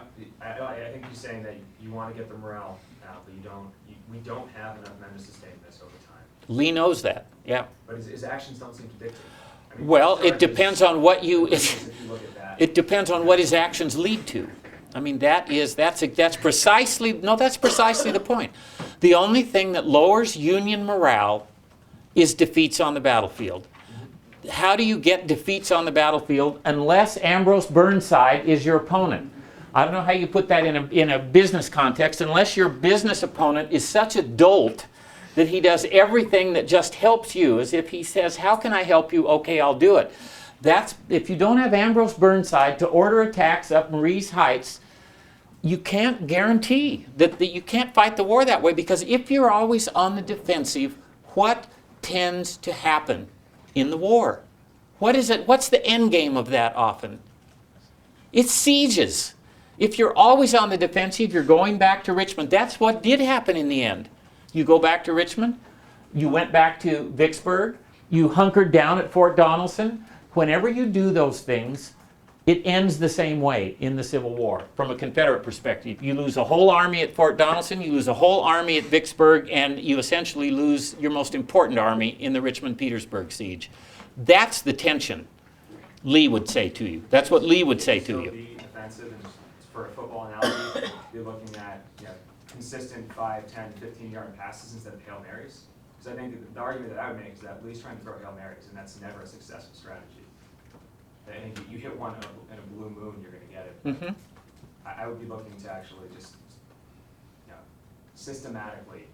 think he's saying that you want to get the morale out, but we don't have enough men to sustain this over time. Lee knows that, yeah. But his actions don't seem to dictate. I mean, well, it depends on what it depends on what his actions lead to. I mean, that's precisely the point. The only thing that lowers Union morale is defeats on the battlefield. How do you get defeats on the battlefield unless Ambrose Burnside is your opponent? I don't know how you put that in a business context, unless your business opponent is such a dolt that he does everything that just helps you, as if he says, how can I help you? Okay, I'll do it. If you don't have Ambrose Burnside to order attacks up Marie's Heights, you can't guarantee that you can't fight the war that way, because if you're always on the defensive, what tends to happen in the war? What is it? What's the end game of that often? It's sieges. If you're always on the defensive, you're going back to Richmond. That's what did happen in the end. You go back to Richmond, you went back to Vicksburg, you hunkered down at Fort Donelson. Whenever you do those things, it ends the same way in the Civil War from a Confederate perspective. You lose a whole army at Fort Donelson, you lose a whole army at Vicksburg, and you essentially lose your most important army in the Richmond-Petersburg siege. That's the tension Lee would say to you. That's what Lee would say to you. The offensive, and for a football analogy, you're looking at consistent 5, 10, 15-yard passes instead of Hail Marys. Because I think the argument that I would make is that Lee's trying to throw Hail Marys, and that's never a successful strategy. I think you hit one in a blue moon, you're going to get it. Mm-hmm. I would be looking to actually just systematically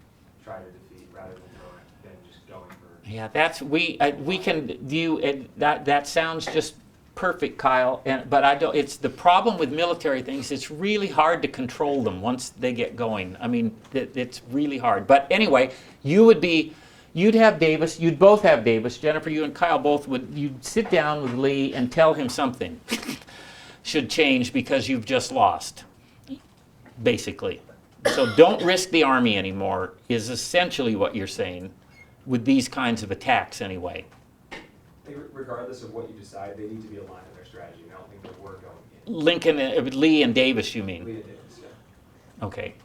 try to defeat rather than just going for. Yeah, that's, we can view it, that sounds just perfect, Kyle, but I don't, it's the problem with military things, it's really hard to control them once they get going. I mean, it's really hard. But anyway, you'd have Davis, you'd both have Davis, Jennifer, you and Kyle both you'd sit down with Lee and tell him something should change because you've just lost, basically. So don't risk the Army anymore is essentially what you're saying with these kinds of attacks anyway. I think regardless of what you decide, they need to be aligned in their strategy, and I don't think that we're going in. Lincoln, Lee and Davis, you mean? Lee and Davis, yeah. Okay.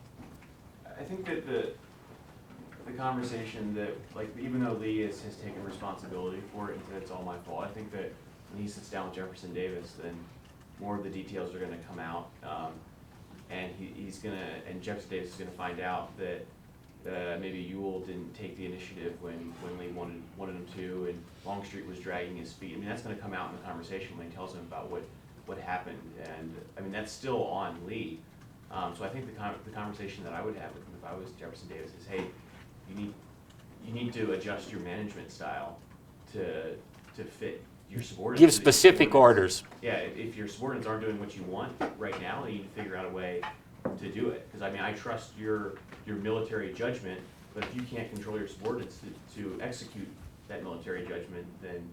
I think that the conversation that, like, even though Lee has taken responsibility for it and said it's all my fault, I think that when he sits down with Jefferson Davis, then more of the details are going to come out, and and Jefferson Davis is going to find out that maybe Ewell didn't take the initiative when Lee wanted him to, and Longstreet was dragging his feet. I mean, that's going to come out in the conversation when he tells him about what happened, and I mean that's still on Lee. So I think the conversation that I would have with him if I was Jefferson Davis is, hey, you need to adjust your management style to fit your subordinates. Give specific orders. Yeah, if your subordinates aren't doing what you want right now, you need to figure out a way to do it. Because I mean, I trust your military judgment, but if you can't control your subordinates to execute that military judgment, then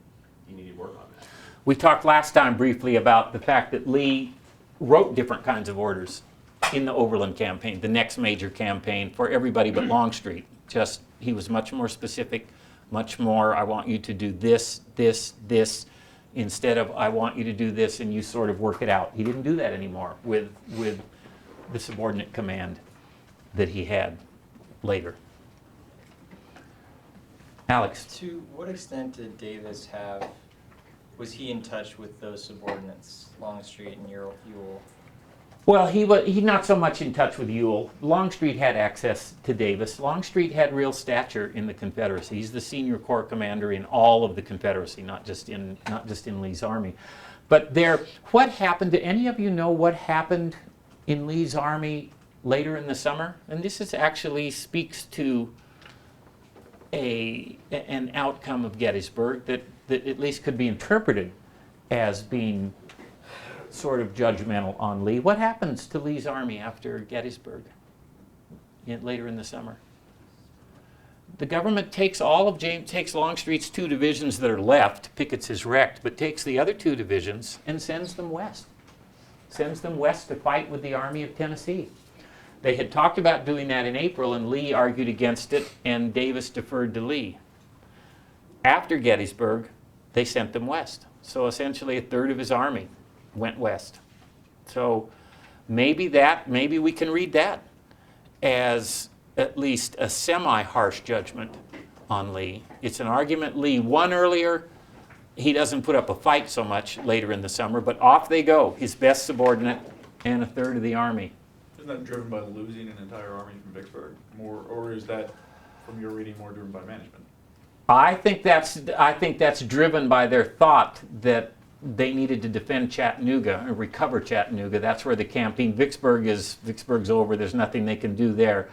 you need to work on that. We talked last time briefly about the fact that Lee wrote different kinds of orders in the Overland campaign, the next major campaign, for everybody but Longstreet. Just, he was much more specific, much more, I want you to do this, this, this, instead of I want you to do this and you sort of work it out. He didn't do that anymore with the subordinate command that he had later. Alex. To what extent did Davis was he in touch with those subordinates, Longstreet and Ewell? Well, he not so much in touch with Ewell. Longstreet had access to Davis. Longstreet had real stature in the Confederacy. He's the senior corps commander in all of the Confederacy, not just in Lee's army. But what happened? Do any of you know what happened in Lee's army later in the summer? And this actually speaks to an outcome of Gettysburg that at least could be interpreted as being sort of judgmental on Lee. What happens to Lee's army after Gettysburg later in the summer? The government takes takes Longstreet's 2 divisions that are left, Pickett's is wrecked, but takes the other 2 divisions and sends them west. Sends them west to fight with the Army of Tennessee. They had talked about doing that in April, and Lee argued against it, and Davis deferred to Lee. After Gettysburg, they sent them west. So essentially a third of his army went west. So maybe we can read that as at least a semi-harsh judgment on Lee. It's an argument Lee won earlier. He doesn't put up a fight so much later in the summer, but off they go, his best subordinate and a third of the army. Isn't that driven by losing an entire army from Vicksburg? Or is that, from your reading, more driven by management? I think that's driven by their thought that they needed to defend Chattanooga and recover Chattanooga. That's where the campaign, Vicksburg's over, there's nothing they can do there.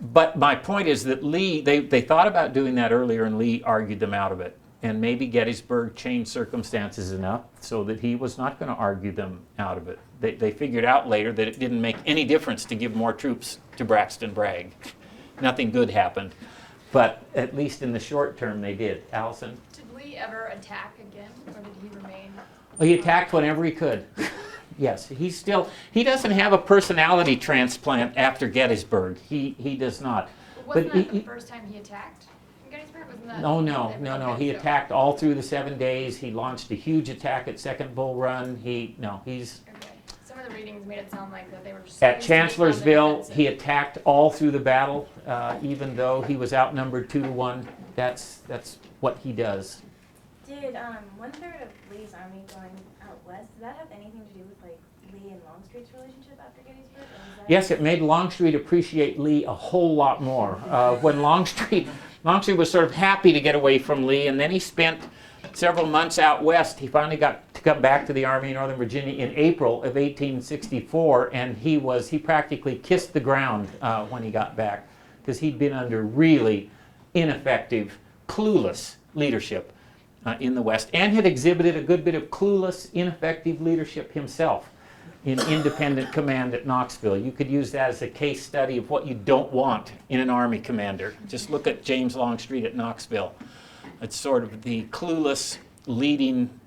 But my point is that Lee, they thought about doing that earlier, and Lee argued them out of it. And maybe Gettysburg changed circumstances enough so that he was not going to argue them out of it. They figured out later that it didn't make any difference to give more troops to Braxton Bragg. Nothing good happened. But at least in the short term, they did. Allison? Did Lee ever attack again, or did he remain? Well, he attacked whenever he could. Yes, he doesn't have a personality transplant after Gettysburg. He does not. Wasn't that the first time he attacked in Gettysburg? Wasn't that? No. He attacked all through the 7 days. He launched a huge attack at Second Bull Run. He's. Okay. Some of the readings made it sound like that they were. At Chancellorsville, he attacked all through the battle, even though he was outnumbered 2-1. That's what he does. Did 1/3 of Lee's army going out west, did that have anything to do with like Lee and Longstreet's relationship after Gettysburg? Yes, it made Longstreet appreciate Lee a whole lot more. When Longstreet was sort of happy to get away from Lee, and then he spent several months out west. He finally got come back to the Army in Northern Virginia in April of 1864, and he practically kissed the ground when he got back, because he'd been under really ineffective, clueless leadership in the West, and had exhibited a good bit of clueless, ineffective leadership himself in independent command at Knoxville. You could use that as a case study of what you don't want in an Army commander. Just look at James Longstreet at Knoxville. It's sort of the clueless leading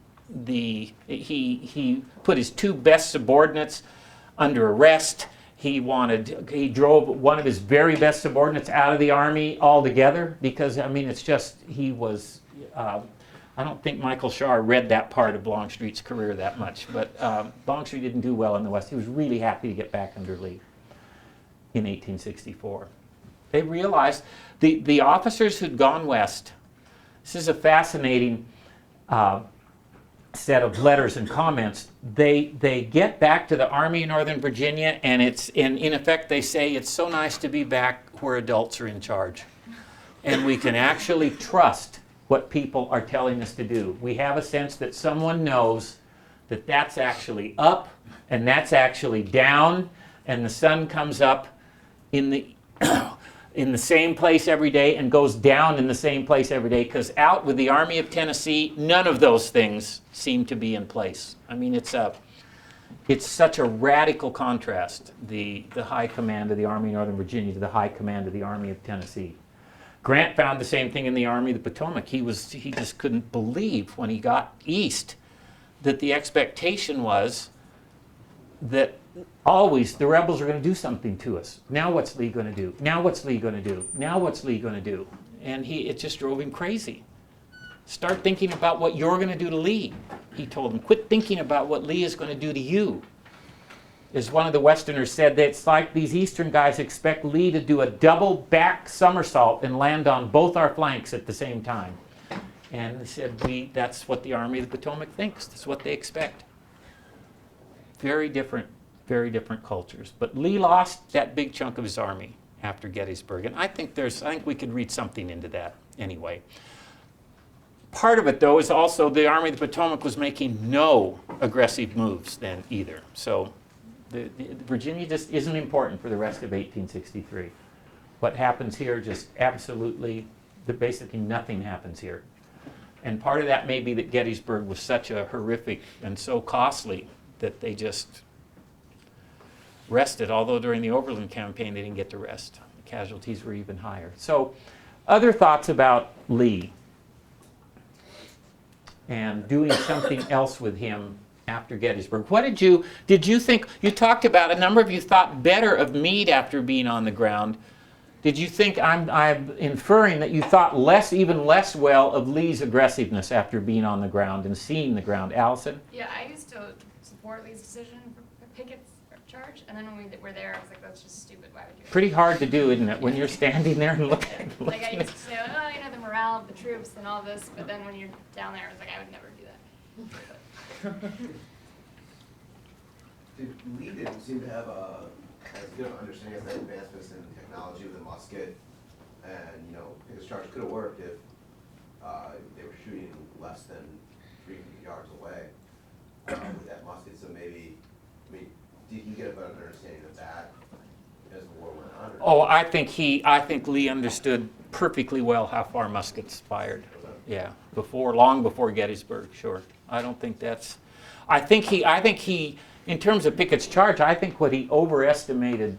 he put his two best subordinates under arrest. He drove one of his very best subordinates out of the Army altogether, because, I mean, it's just, he was, I don't think Michael Shaw read that part of Longstreet's career that much, but Longstreet didn't do well in the West. He was really happy to get back under Lee in 1864. They realized, the officers who'd gone west, this is a fascinating set of letters and comments. They get back to the Army in Northern Virginia, and in effect they say, it's so nice to be back where adults are in charge. And we can actually trust what people are telling us to do. We have a sense that someone knows that that's actually up and that's actually down, and the sun comes up in the in the same place every day and goes down in the same place every day, because out with the Army of Tennessee, none of those things seem to be in place. I mean, it's such a radical contrast, the high command of the Army of Northern Virginia to the high command of the Army of Tennessee. Grant found the same thing in the Army of the Potomac. He just couldn't believe when he got east that the expectation was that always the rebels are going to do something to us. Now what's Lee going to do? Now what's Lee going to do? Now what's Lee going to do? And it just drove him crazy. Start thinking about what you're going to do to Lee, he told him. Quit thinking about what Lee is going to do to you. As one of the Westerners said, that it's like these Eastern guys expect Lee to do a double back somersault and land on both our flanks at the same time. And they said, that's what the Army of the Potomac thinks. That's what they expect. Very different cultures. But Lee lost that big chunk of his army after Gettysburg. And I think we could read something into that anyway. Part of it, though, is also the Army of the Potomac was making no aggressive moves then either. So Virginia just isn't important for the rest of 1863. What happens here just absolutely, basically nothing happens here. And part of that may be that Gettysburg was such a horrific and so costly that they just rested, although during the Overland campaign they didn't get to rest. The casualties were even higher. So other thoughts about Lee and doing something else with him after Gettysburg. What did you think, you talked about, a number of you thought better of Meade after being on the ground. Did you think, I'm inferring that you thought even less well of Lee's aggressiveness after being on the ground and seeing the ground. Allison? Yeah, I used to support Lee's decision for Pickett's charge, and then when we were there, I was like, that's just stupid, why would you? Pretty hard to do, isn't it, when you're standing there and looking. Like, I used to say, oh, you know, the morale of the troops and all this, but then when you're down there, I was like, I would never do that. Lee didn't seem to have as good of understanding of the advancements in technology with the musket, and his charge could have worked if they were shooting less than 300 yards away with that musket. So maybe, did he get a better understanding of that as the war went on? Oh, I think Lee understood perfectly well how far muskets fired. Yeah, long before Gettysburg, sure. I don't think that's. I think he, in terms of Pickett's charge, I think what he overestimated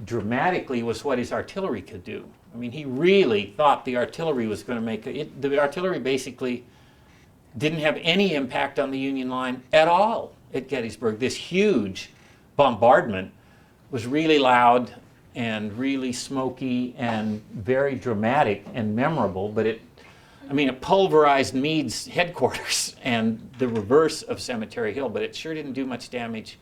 dramatically was what his artillery could do. I mean, he really thought the artillery was going to make it. The artillery basically didn't have any impact on the Union line at all at Gettysburg. This huge bombardment was really loud and really smoky and very dramatic and memorable, but it pulverized Meade's headquarters and the reverse of Cemetery Hill, but it sure didn't do much damage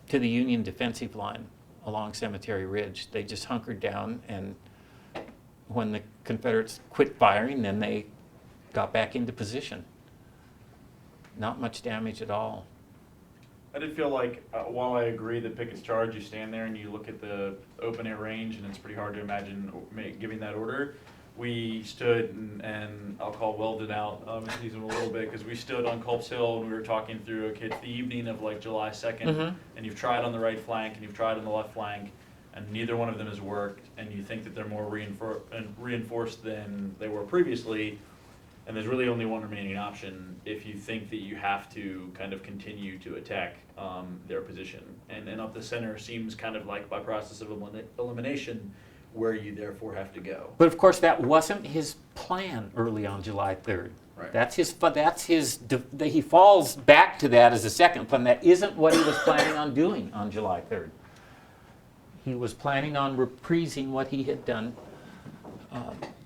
to the Union defensive line along Cemetery Ridge. They just hunkered down, and when the Confederates quit firing, then they got back into position. Not much damage at all. I did feel like, while I agree that Pickett's charge, you stand there and you look at the open air range and it's pretty hard to imagine giving that order. we stood and I'll call Weldon out and tease him a little bit because we stood on Culp's Hill and we were talking through, okay, it's the evening of like July 2nd and you've tried on the right flank and you've tried on the left flank and neither one of them has worked and you think that they're more reinforced than they were previously, and there's really only one remaining option if you think that you have to kind of continue to attack their position. And up the center seems kind of like by process of elimination where you therefore have to go. But of course, that wasn't his plan early on July 3rd. Right. That's he falls back to that as a second plan. That isn't what he was planning on doing on July 3rd. He was planning on reprising what he had done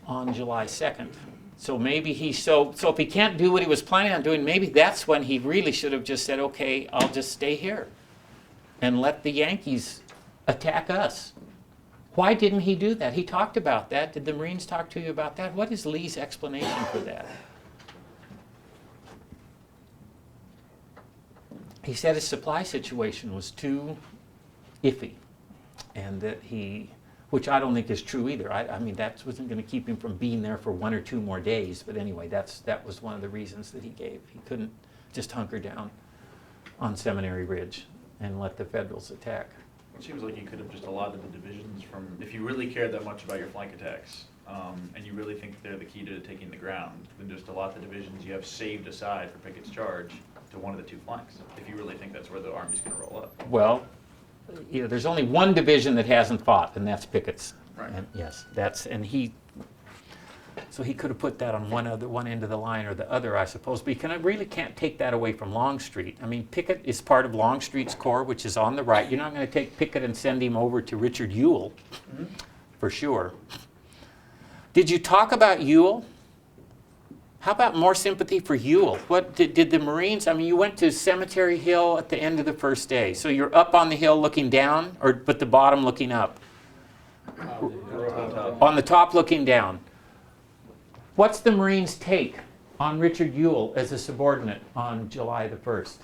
on July 2nd. So maybe so if he can't do what he was planning on doing, maybe that's when he really should have just said, okay, I'll just stay here and let the Yankees attack us. Why didn't he do that? He talked about that. Did the Marines talk to you about that? What is Lee's explanation for that? He said his supply situation was too iffy, and that which I don't think is true either. I mean, that wasn't going to keep him from being there for 1 or 2 more days. But anyway, that was one of the reasons that he gave. He couldn't just hunker down on Seminary Ridge and let the Federals attack. It seems like you could have just allotted the divisions from, if you really cared that much about your flank attacks, and you really think they're the key to taking the ground, then just allot the divisions you have saved aside for Pickett's charge to one of the 2 flanks, if you really think that's where the Army's going to roll up. Well, there's only one division that hasn't fought, and that's Pickett's. Right. And yes, so he could have put that on one end of the line or the other, I suppose. But you really can't take that away from Longstreet. I mean, Pickett is part of Longstreet's corps, which is on the right. You're not going to take Pickett and send him over to Richard Ewell, for sure. Did you talk about Ewell? How about more sympathy for Ewell? What did the Marines? I mean, you went to Cemetery Hill at the end of the first day, so you're up on the hill looking down, but the bottom looking up. On the top looking down. What's the Marines' take on Richard Ewell as a subordinate on July the 1st?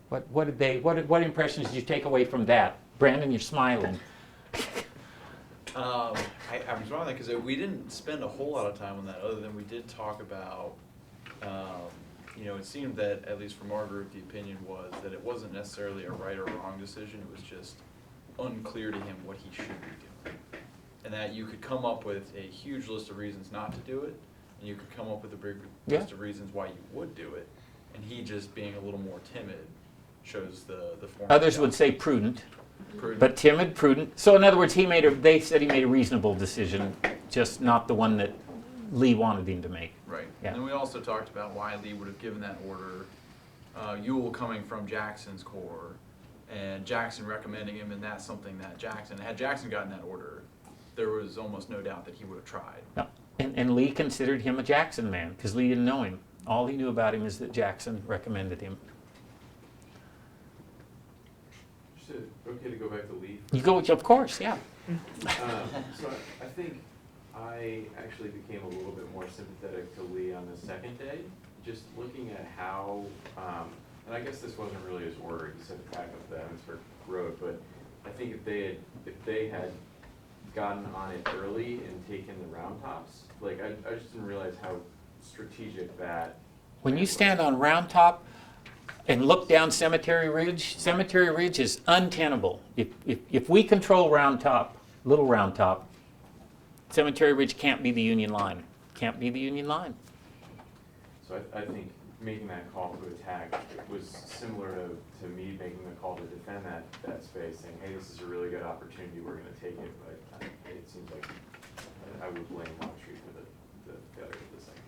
What impressions did you take away from that? Brandon, you're smiling. I was wrong there because we didn't spend a whole lot of time on that, other than we did talk about, it seemed that, at least from our group, the opinion was that it wasn't necessarily a right or wrong decision, it was just unclear to him what he should be doing. And that you could come up with a huge list of reasons not to do it, and you could come up with a big list of reasons why you would do it, and he just being a little more timid shows the form. Others would say prudent. But timid, prudent. So in other words, they said he made a reasonable decision, just not the one that Lee wanted him to make. Right. Yeah. And then we also talked about why Lee would have given that order. Ewell coming from Jackson's corps, and Jackson recommending him, and that's something that had Jackson gotten that order, there was almost no doubt that he would have tried. No. And Lee considered him a Jackson man, because Lee didn't know him. All he knew about him is that Jackson recommended him. Okay to go back to Lee? You go, of course, yeah. So I think I actually became a little bit more sympathetic to Lee on the second day, just looking at how, and I guess this wasn't really his order, he said to back up the Emmitsburg Road, but I think if they had gotten on it early and taken the round tops, like I just didn't realize how strategic that. When you stand on Round Top and look down Cemetery Ridge is untenable. If we control Round Top, Little Round Top, Cemetery Ridge can't be the Union line. Can't be the Union line. So I think making that call to attack was similar to me making the call to defend that space, saying, hey, this is a really good opportunity, we're going to take it. But it seems like I would blame Longstreet for the failure of this thing.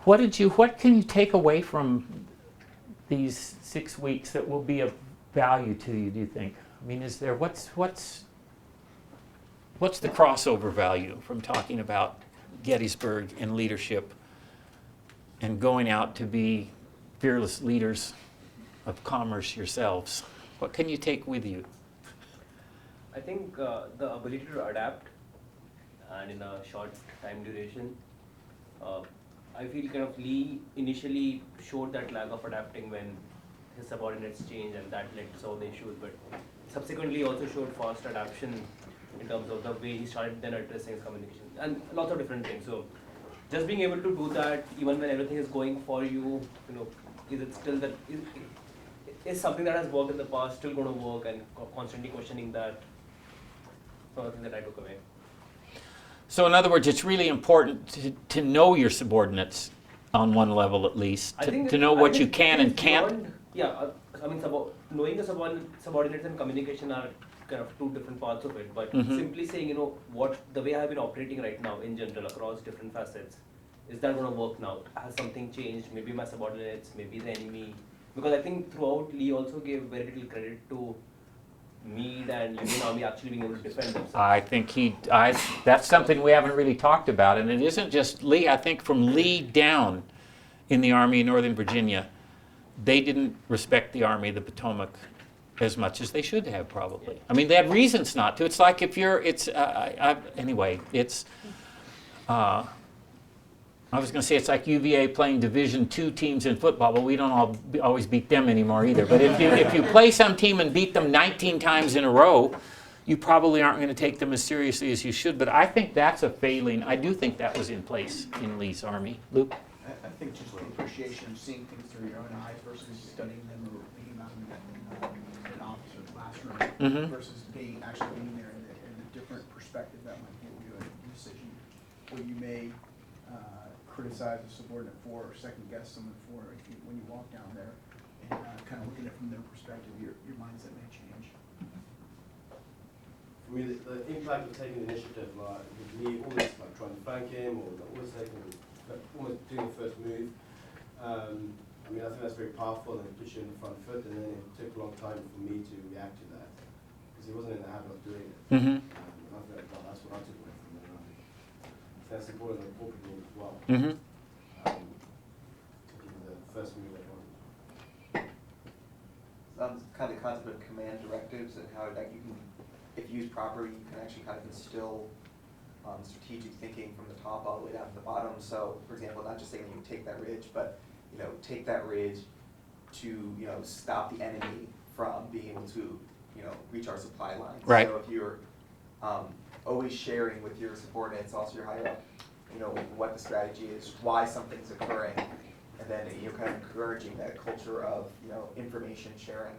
What can you take away from these 6 weeks that will be of value to you, do you think? I mean, is there, what's the crossover value from talking about Gettysburg and leadership and going out to be fearless leaders of commerce yourselves? What can you take with you? I think the ability to adapt and in a short time duration. I feel kind of Lee initially showed that lack of adapting when his subordinates changed, and that led to some of the issues, but subsequently also showed fast adaptation in terms of the way he started then addressing his communication and lots of different things. So just being able to do that even when everything is going for you, is it still that is something that has worked in the past still going to work, and constantly questioning that, something that I took away. So in other words, it's really important to know your subordinates on one level at least, to know what you can and can't. Knowing the subordinates and communication are kind of two different parts of it, but simply saying, what the way I've been operating right now in general across different facets, is that going to work now? Has something changed? Maybe my subordinates, maybe the enemy. Because I think throughout, Lee also gave very little credit to Meade and Union Army actually being able to defend themselves. I think that's something we haven't really talked about, and it isn't just Lee. I think from Lee down in the Army in Northern Virginia, they didn't respect the Army of the Potomac as much as they should have, probably. I mean, they had reasons not to. It's like if you're, anyway, it's, I was going to say it's like UVA playing Division II teams in football, but we don't always beat them anymore either. But if you play some team and beat them 19 times in a row, you probably aren't going to take them as seriously as you should. But I think that's a failing. I do think that was in place in Lee's Army. Luke? I think just the appreciation of seeing things through your own eyes versus studying them or reading about them in an office or classroom, versus actually being there in a different perspective that might give you a decision where you may criticize a subordinate for or second guess someone for when you walk down there, and kind of looking at it from their perspective, your mindset may change. For me, the impact of taking the initiative, like with me always like trying to flank him or almost doing the first move. I mean, I think that's very powerful and it puts you in the front foot, and then it took a long time for me to react to that because he wasn't in the habit of doing it. And I think that's what I took away from it. That's important in the corporate world as well. The first move at one. Kind of concept of command directives and how you can, if used properly, you can actually kind of instill strategic thinking from the top all the way down to the bottom. So, for example, not just saying you take that ridge, but take that ridge to stop the enemy from being able to reach our supply lines. Right. So if you're always sharing with your subordinates, also your higher up, what the strategy is, why something's occurring, and then kind of encouraging that culture of information sharing,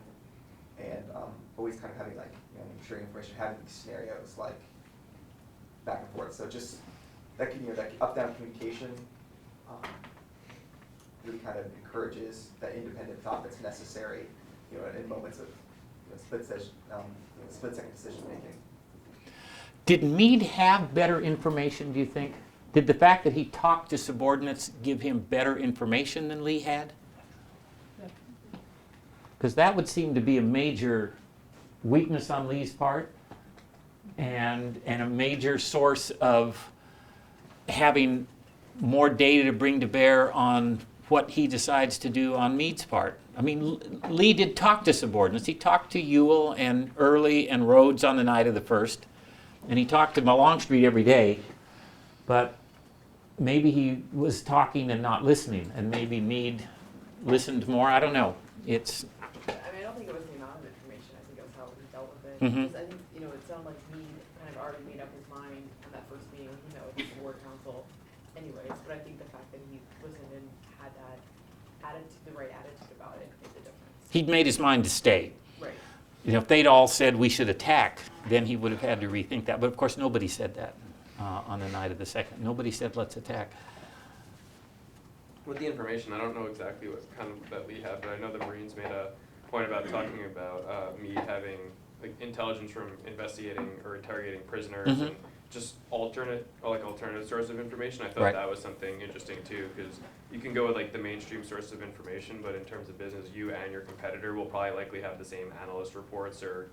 and always kind of having sharing information, having these scenarios like back and forth. So just that that up-down communication really kind of encourages that independent thought that's necessary, in moments of split-second decision making. Did Meade have better information, do you think? Did the fact that he talked to subordinates give him better information than Lee had? Because that would seem to be a major weakness on Lee's part, and a major source of having more data to bring to bear on what he decides to do on Meade's part. I mean, Lee did talk to subordinates. He talked to Ewell and Early and Rhodes on the night of the 1st. And he talked to Longstreet every day, but maybe he was talking and not listening, and maybe Meade listened more. I don't know. I don't think it was the amount of information. I think it was how he dealt with it. Because I think, it sounded like Meade kind of already made up his mind on that first meeting, with the war council anyways. But I think the fact that he listened and had that attitude, the right attitude about it, made the difference. He'd made his mind to stay. Right. If they'd all said we should attack, then he would have had to rethink that. But of course, nobody said that on the night of the 2nd. Nobody said let's attack. With the information, I don't know exactly what kind of that Lee had, but I know the Marines made a point about talking about Meade having intelligence from investigating or interrogating prisoners and just alternative source of information. I thought that was something interesting too, because you can go with the mainstream source of information, but in terms of business, you and your competitor will probably likely have the same analyst reports or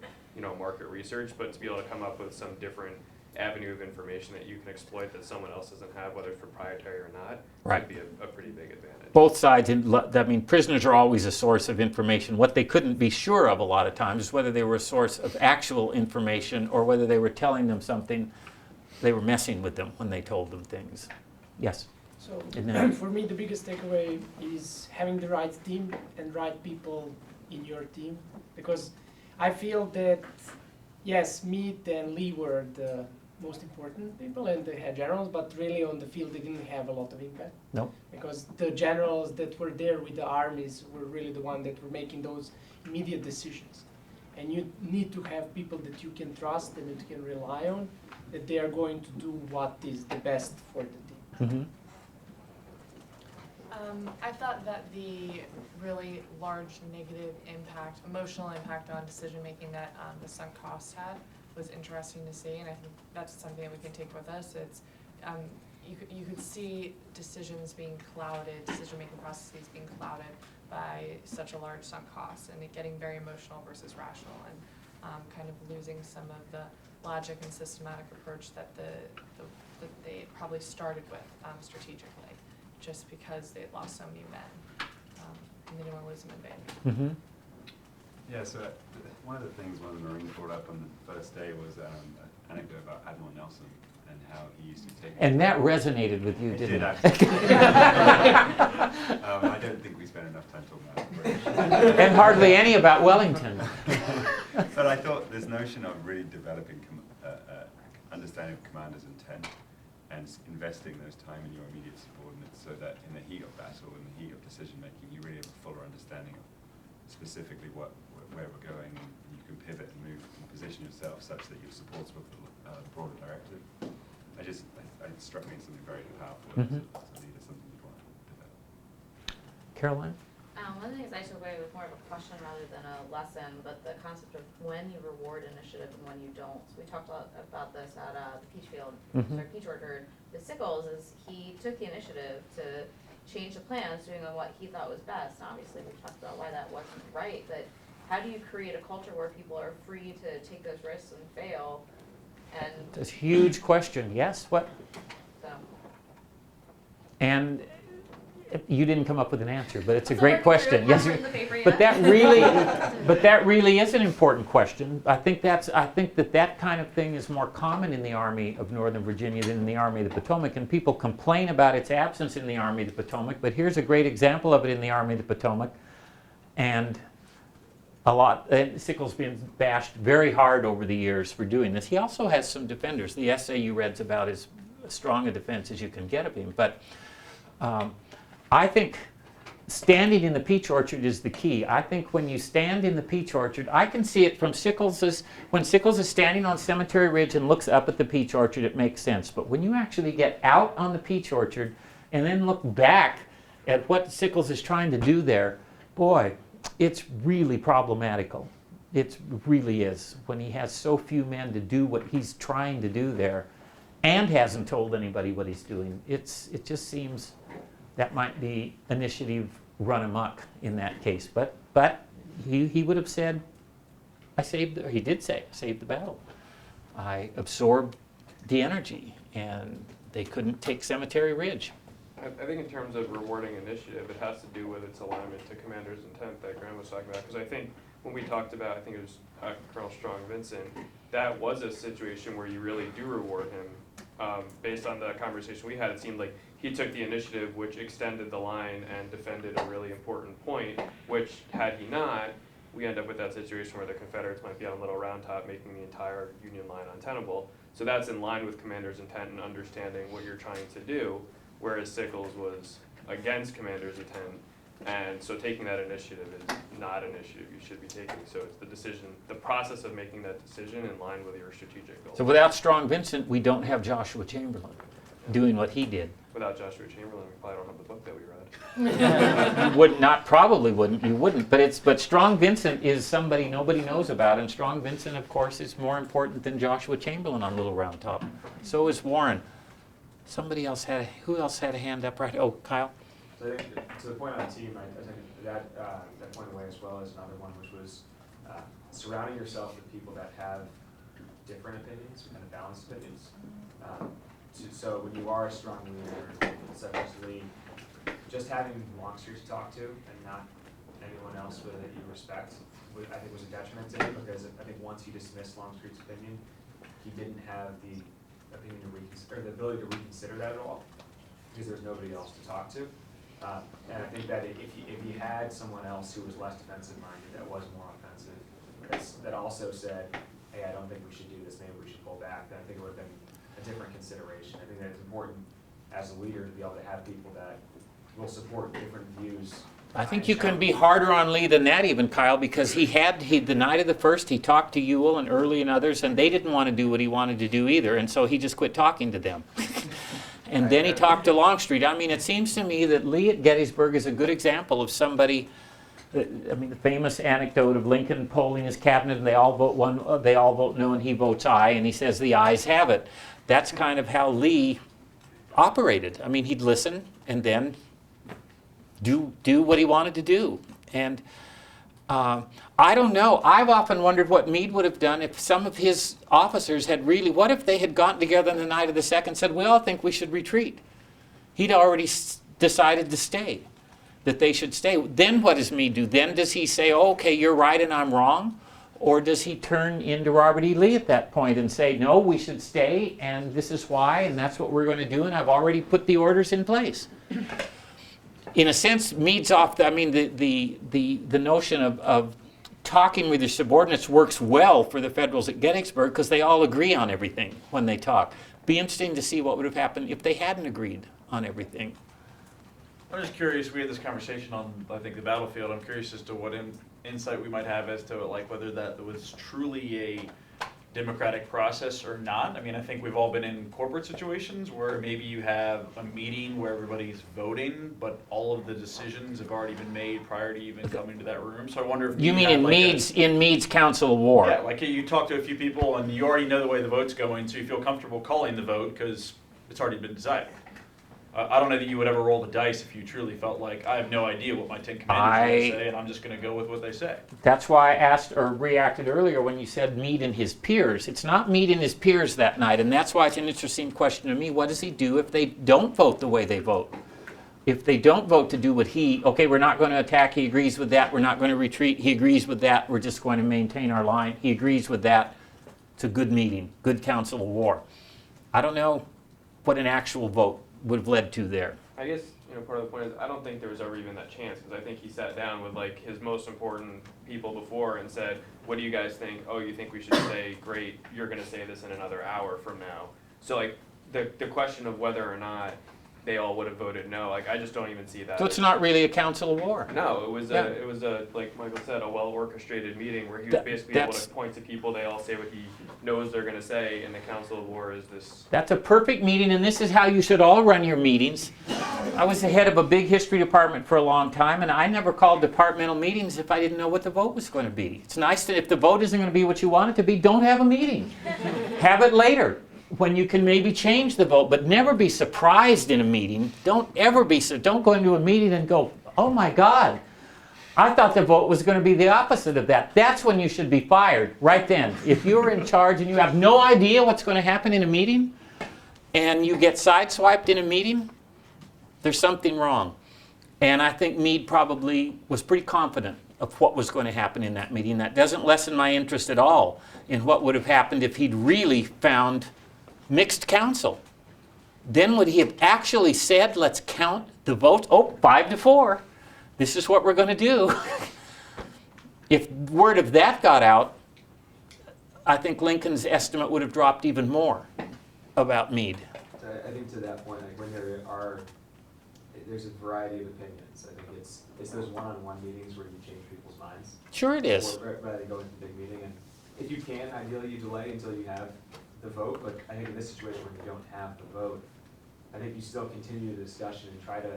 market research, but to be able to come up with some different avenue of information that you can exploit that someone else doesn't have, whether it's proprietary or not, would be a pretty big advantage. Both sides, prisoners are always a source of information. What they couldn't be sure of a lot of times is whether they were a source of actual information or whether they were telling them something. They were messing with them when they told them things. Yes? So for me, the biggest takeaway is having the right team and right people in your team, because I feel that yes, Meade and Lee were the most important people and they had generals, but really on the field they didn't have a lot of impact. No. Because the generals that were there with the armies were really the ones that were making those immediate decisions. And you need to have people that you can trust and that you can rely on, that they are going to do what is the best for the team. I thought that the really large negative impact, emotional impact on decision making that the sunk cost had was interesting to see, and I think that's something that we can take with us. It's you could see decisions being clouded, decision making processes being clouded by such a large sunk cost, and it getting very emotional versus rational, and kind of losing some of the logic and systematic approach that that they probably started with strategically, just because they had lost so many men, and they didn't want to lose them in vain. Yeah, so one of the things one of the Marines brought up on the first day was an anecdote about Admiral Nelson and how he used to take... And that resonated with you, didn't it? Actually. I don't think we spent enough time talking about it. And hardly any about Wellington. But I thought this notion of really developing understanding of commander's intent and investing those time in your immediate subordinates so that in the heat of battle, in the heat of decision making, you really have a fuller understanding of specifically where we're going, and you can pivot and move and position yourself such that your supports with the broader directive. It struck me as something very powerful as a leader, something you'd want to develop. Caroline? One of the things I took away was more of a question rather than a lesson, but the concept of when you reward initiative and when you don't. So we talked a lot about this at the Peach Orchard. With Sickles is he took the initiative to change the plans, doing on what he thought was best. And obviously, we've talked about why that wasn't right, but how do you create a culture where people are free to take those risks and fail? And It's a huge question. Yes, what? so. And you didn't come up with an answer, but it's a So great working question. through it, Yes, not in the paper but yet. that really is an important question. I think that kind of thing is more common in the Army of Northern Virginia than in the Army of the Potomac, and people complain about its absence in the Army of the Potomac, but here's a great example of it in the Army of the Potomac. And Sickles been bashed very hard over the years for doing this. He also has some defenders. The essay you read's about as strong a defense as you can get of him, but I think standing in the peach orchard is the key. I think when you stand in the peach orchard, I can see it from when Sickles is standing on Cemetery Ridge and looks up at the peach orchard, it makes sense. But when you actually get out on the peach orchard and then look back at what Sickles is trying to do there, boy, it's really problematical. It really is. When he has so few men to do what he's trying to do there and hasn't told anybody what he's doing, it just seems that might be initiative run amok in that case. But he would have said, he did say, I saved the battle. I absorbed the energy, and they couldn't take Cemetery Ridge. I think in terms of rewarding initiative, it has to do with its alignment to commander's intent that Graham was talking about. Because I think when we talked about, I think it was Colonel Strong Vincent, that was a situation where you really do reward him. Based on the conversation we had, it seemed like he took the initiative, which extended the line and defended a really important point, which had he not, we end up with that situation where the Confederates might be on Little Round Top, making the entire Union line untenable. So that's in line with commander's intent and understanding what you're trying to do, whereas Sickles was against commander's intent. And so taking that initiative is not an initiative you should be taking. So it's the decision, the process of making that decision in line with your strategic goals. So without Strong Vincent, we don't have Joshua Chamberlain doing what he did. Without Joshua Chamberlain, we probably don't have the book that we read. You would not, probably wouldn't, you wouldn't. But Strong Vincent is somebody nobody knows about, and Strong Vincent, of course, is more important than Joshua Chamberlain on Little Round Top. So is Warren. Who else had a hand up right? Oh, Kyle? So I think to the point on the team, I think that point away as well as another one, which was surrounding yourself with people that have different opinions and balanced opinions. So when you are a strong leader, such as Lee, just having Longstreet to talk to and not anyone else that you respect, I think was a detriment to him, because I think once he dismissed Longstreet's opinion, he didn't have the opinion to reconsider, or the ability to reconsider that at all, because there's nobody else to talk to. And I think that if he had someone else who was less defensive minded, that was more offensive, that also said, hey, I don't think we should do this, maybe we should pull back, then I think it would have been a different consideration. I think that it's important as a leader to be able to have people that will support different views. I think you can be harder on Lee than that even, Kyle, because he the night of the first, he talked to Ewell and Early and others, and they didn't want to do what he wanted to do either, and so he just quit talking to them. And then he talked to Longstreet. I mean, it seems to me that Lee at Gettysburg is a good example of somebody, I mean, the famous anecdote of Lincoln polling his cabinet, and they all vote no, and he votes aye, and he says the ayes have it. That's kind of how Lee operated. I mean, he'd listen and then do what he wanted to do. And I don't know. I've often wondered what Meade would have done if some of his officers had really, what if they had gotten together on the night of the 2nd and said, we all think we should retreat. He'd already decided to stay, that they should stay. Then what does Meade do? Then does he say, oh, okay, you're right and I'm wrong? Or does he turn into Robert E. Lee at that point and say, no, we should stay, and this is why, and that's what we're going to do, and I've already put the orders in place? In a sense, Meade's off, I mean, the notion of talking with your subordinates works well for the Federals at Gettysburg because they all agree on everything when they talk. Be interesting to see what would have happened if they hadn't agreed on everything. I'm just curious, we had this conversation on, I think, the battlefield. I'm curious as to what insight we might have as to like whether that was truly a democratic process or not. I mean, I think we've all been in corporate situations where maybe you have a meeting where everybody's voting, but all of the decisions have already been made prior to even coming to that room. So I wonder if you mean in Meade's Council of War? Yeah, like you talk to a few people and you already know the way the vote's going, so you feel comfortable calling the vote because it's already been decided. I don't know that you would ever roll the dice if you truly felt like, I have no idea what my 10 commanders are going to say, and I'm just going to go with what they say. That's why I asked or reacted earlier when you said Meade and his peers. It's not Meade and his peers that night, and that's why it's an interesting question to me. What does he do if they don't vote the way they vote? If they don't vote to do what okay, we're not going to attack, he agrees with that. We're not going to retreat, he agrees with that. We're just going to maintain our line, he agrees with that. It's a good meeting, good council of war. I don't know what an actual vote would have led to there. I guess, part of the point is I don't think there was ever even that chance because I think he sat down with like his most important people before and said, what do you guys think? Oh, you think we should say, great, you're going to say this in another hour from now. So like the question of whether or not they all would have voted no, like I just don't even see that. So it's not really a council of war. No, it was a like Michael said, a well orchestrated meeting where he was basically able to point to people, they all say what he knows they're gonna say, and the council of war is this. That's a perfect meeting, and this is how you should all run your meetings. I was the head of a big history department for a long time, and I never called departmental meetings if I didn't know what the vote was going to be. It's nice that if the vote isn't going to be what you want it to be, don't have a meeting. Have it later, when you can maybe change the vote, but never be surprised in a meeting. Don't go into a meeting and go, oh my God, I thought the vote was going to be the opposite of that. That's when you should be fired, right then. If you're in charge and you have no idea what's going to happen in a meeting, and you get sideswiped in a meeting, there's something wrong. And I think Meade probably was pretty confident of what was going to happen in that meeting. That doesn't lessen my interest at all in what would have happened if he'd really found mixed counsel. Then would he have actually said, let's count the votes? Oh, 5-4. This is what we're going to do. If word of that got out, I think Lincoln's estimate would have dropped even more about Meade. I think to that point, like when there's a variety of opinions. I think it's those one-on-one meetings where you change people's minds. Sure it is. Rather than go into the big meeting. And if you can, ideally you delay until you have the vote, but I think in this situation when you don't have the vote, I think you still continue the discussion and try to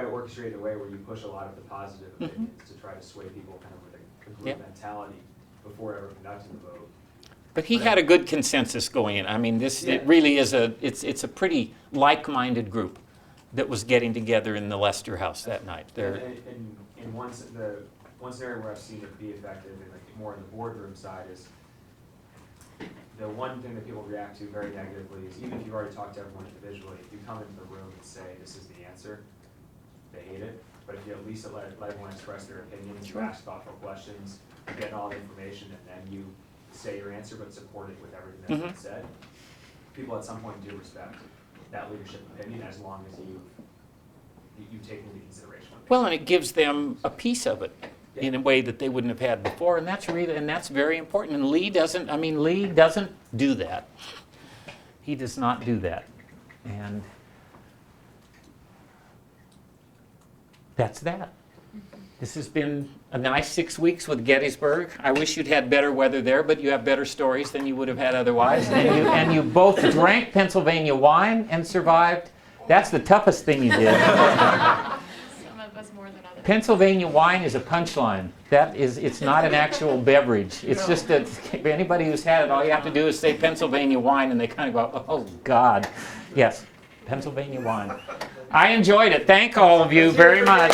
orchestrate a way where you push a lot of the positive opinions to try to sway people kind of with a group mentality before ever conducting the vote. But he had a good consensus going in. I mean, it really is it's a pretty like-minded group that was getting together in the Lester House that night. In one scenario where I've seen it be effective, and like more in the boardroom side, is the one thing that people react to very negatively is even if you've already talked to everyone individually, if you come into the room and say this is the answer, they hate it. But if you at least let everyone express their opinions, you ask thoughtful questions, you get all the information, and then you say your answer but support it with everything that's been said, people at some point do respect that leadership opinion as long as you take into consideration. Well, and it gives them a piece of it. in a way that they wouldn't have had before, and that's very important. And Lee doesn't do that. He does not do that. And that's that. This has been a nice 6 weeks with Gettysburg. I wish you'd had better weather there, but you have better stories than you would have had otherwise. And you both drank Pennsylvania wine and survived. That's the toughest thing you did. Some of us more than others. Pennsylvania wine is a punchline. It's not an actual beverage. It's just that anybody who's had it, all you have to do is say Pennsylvania wine, and they kind of go, oh, God. Yes, Pennsylvania wine. I enjoyed it. Thank all of you very much.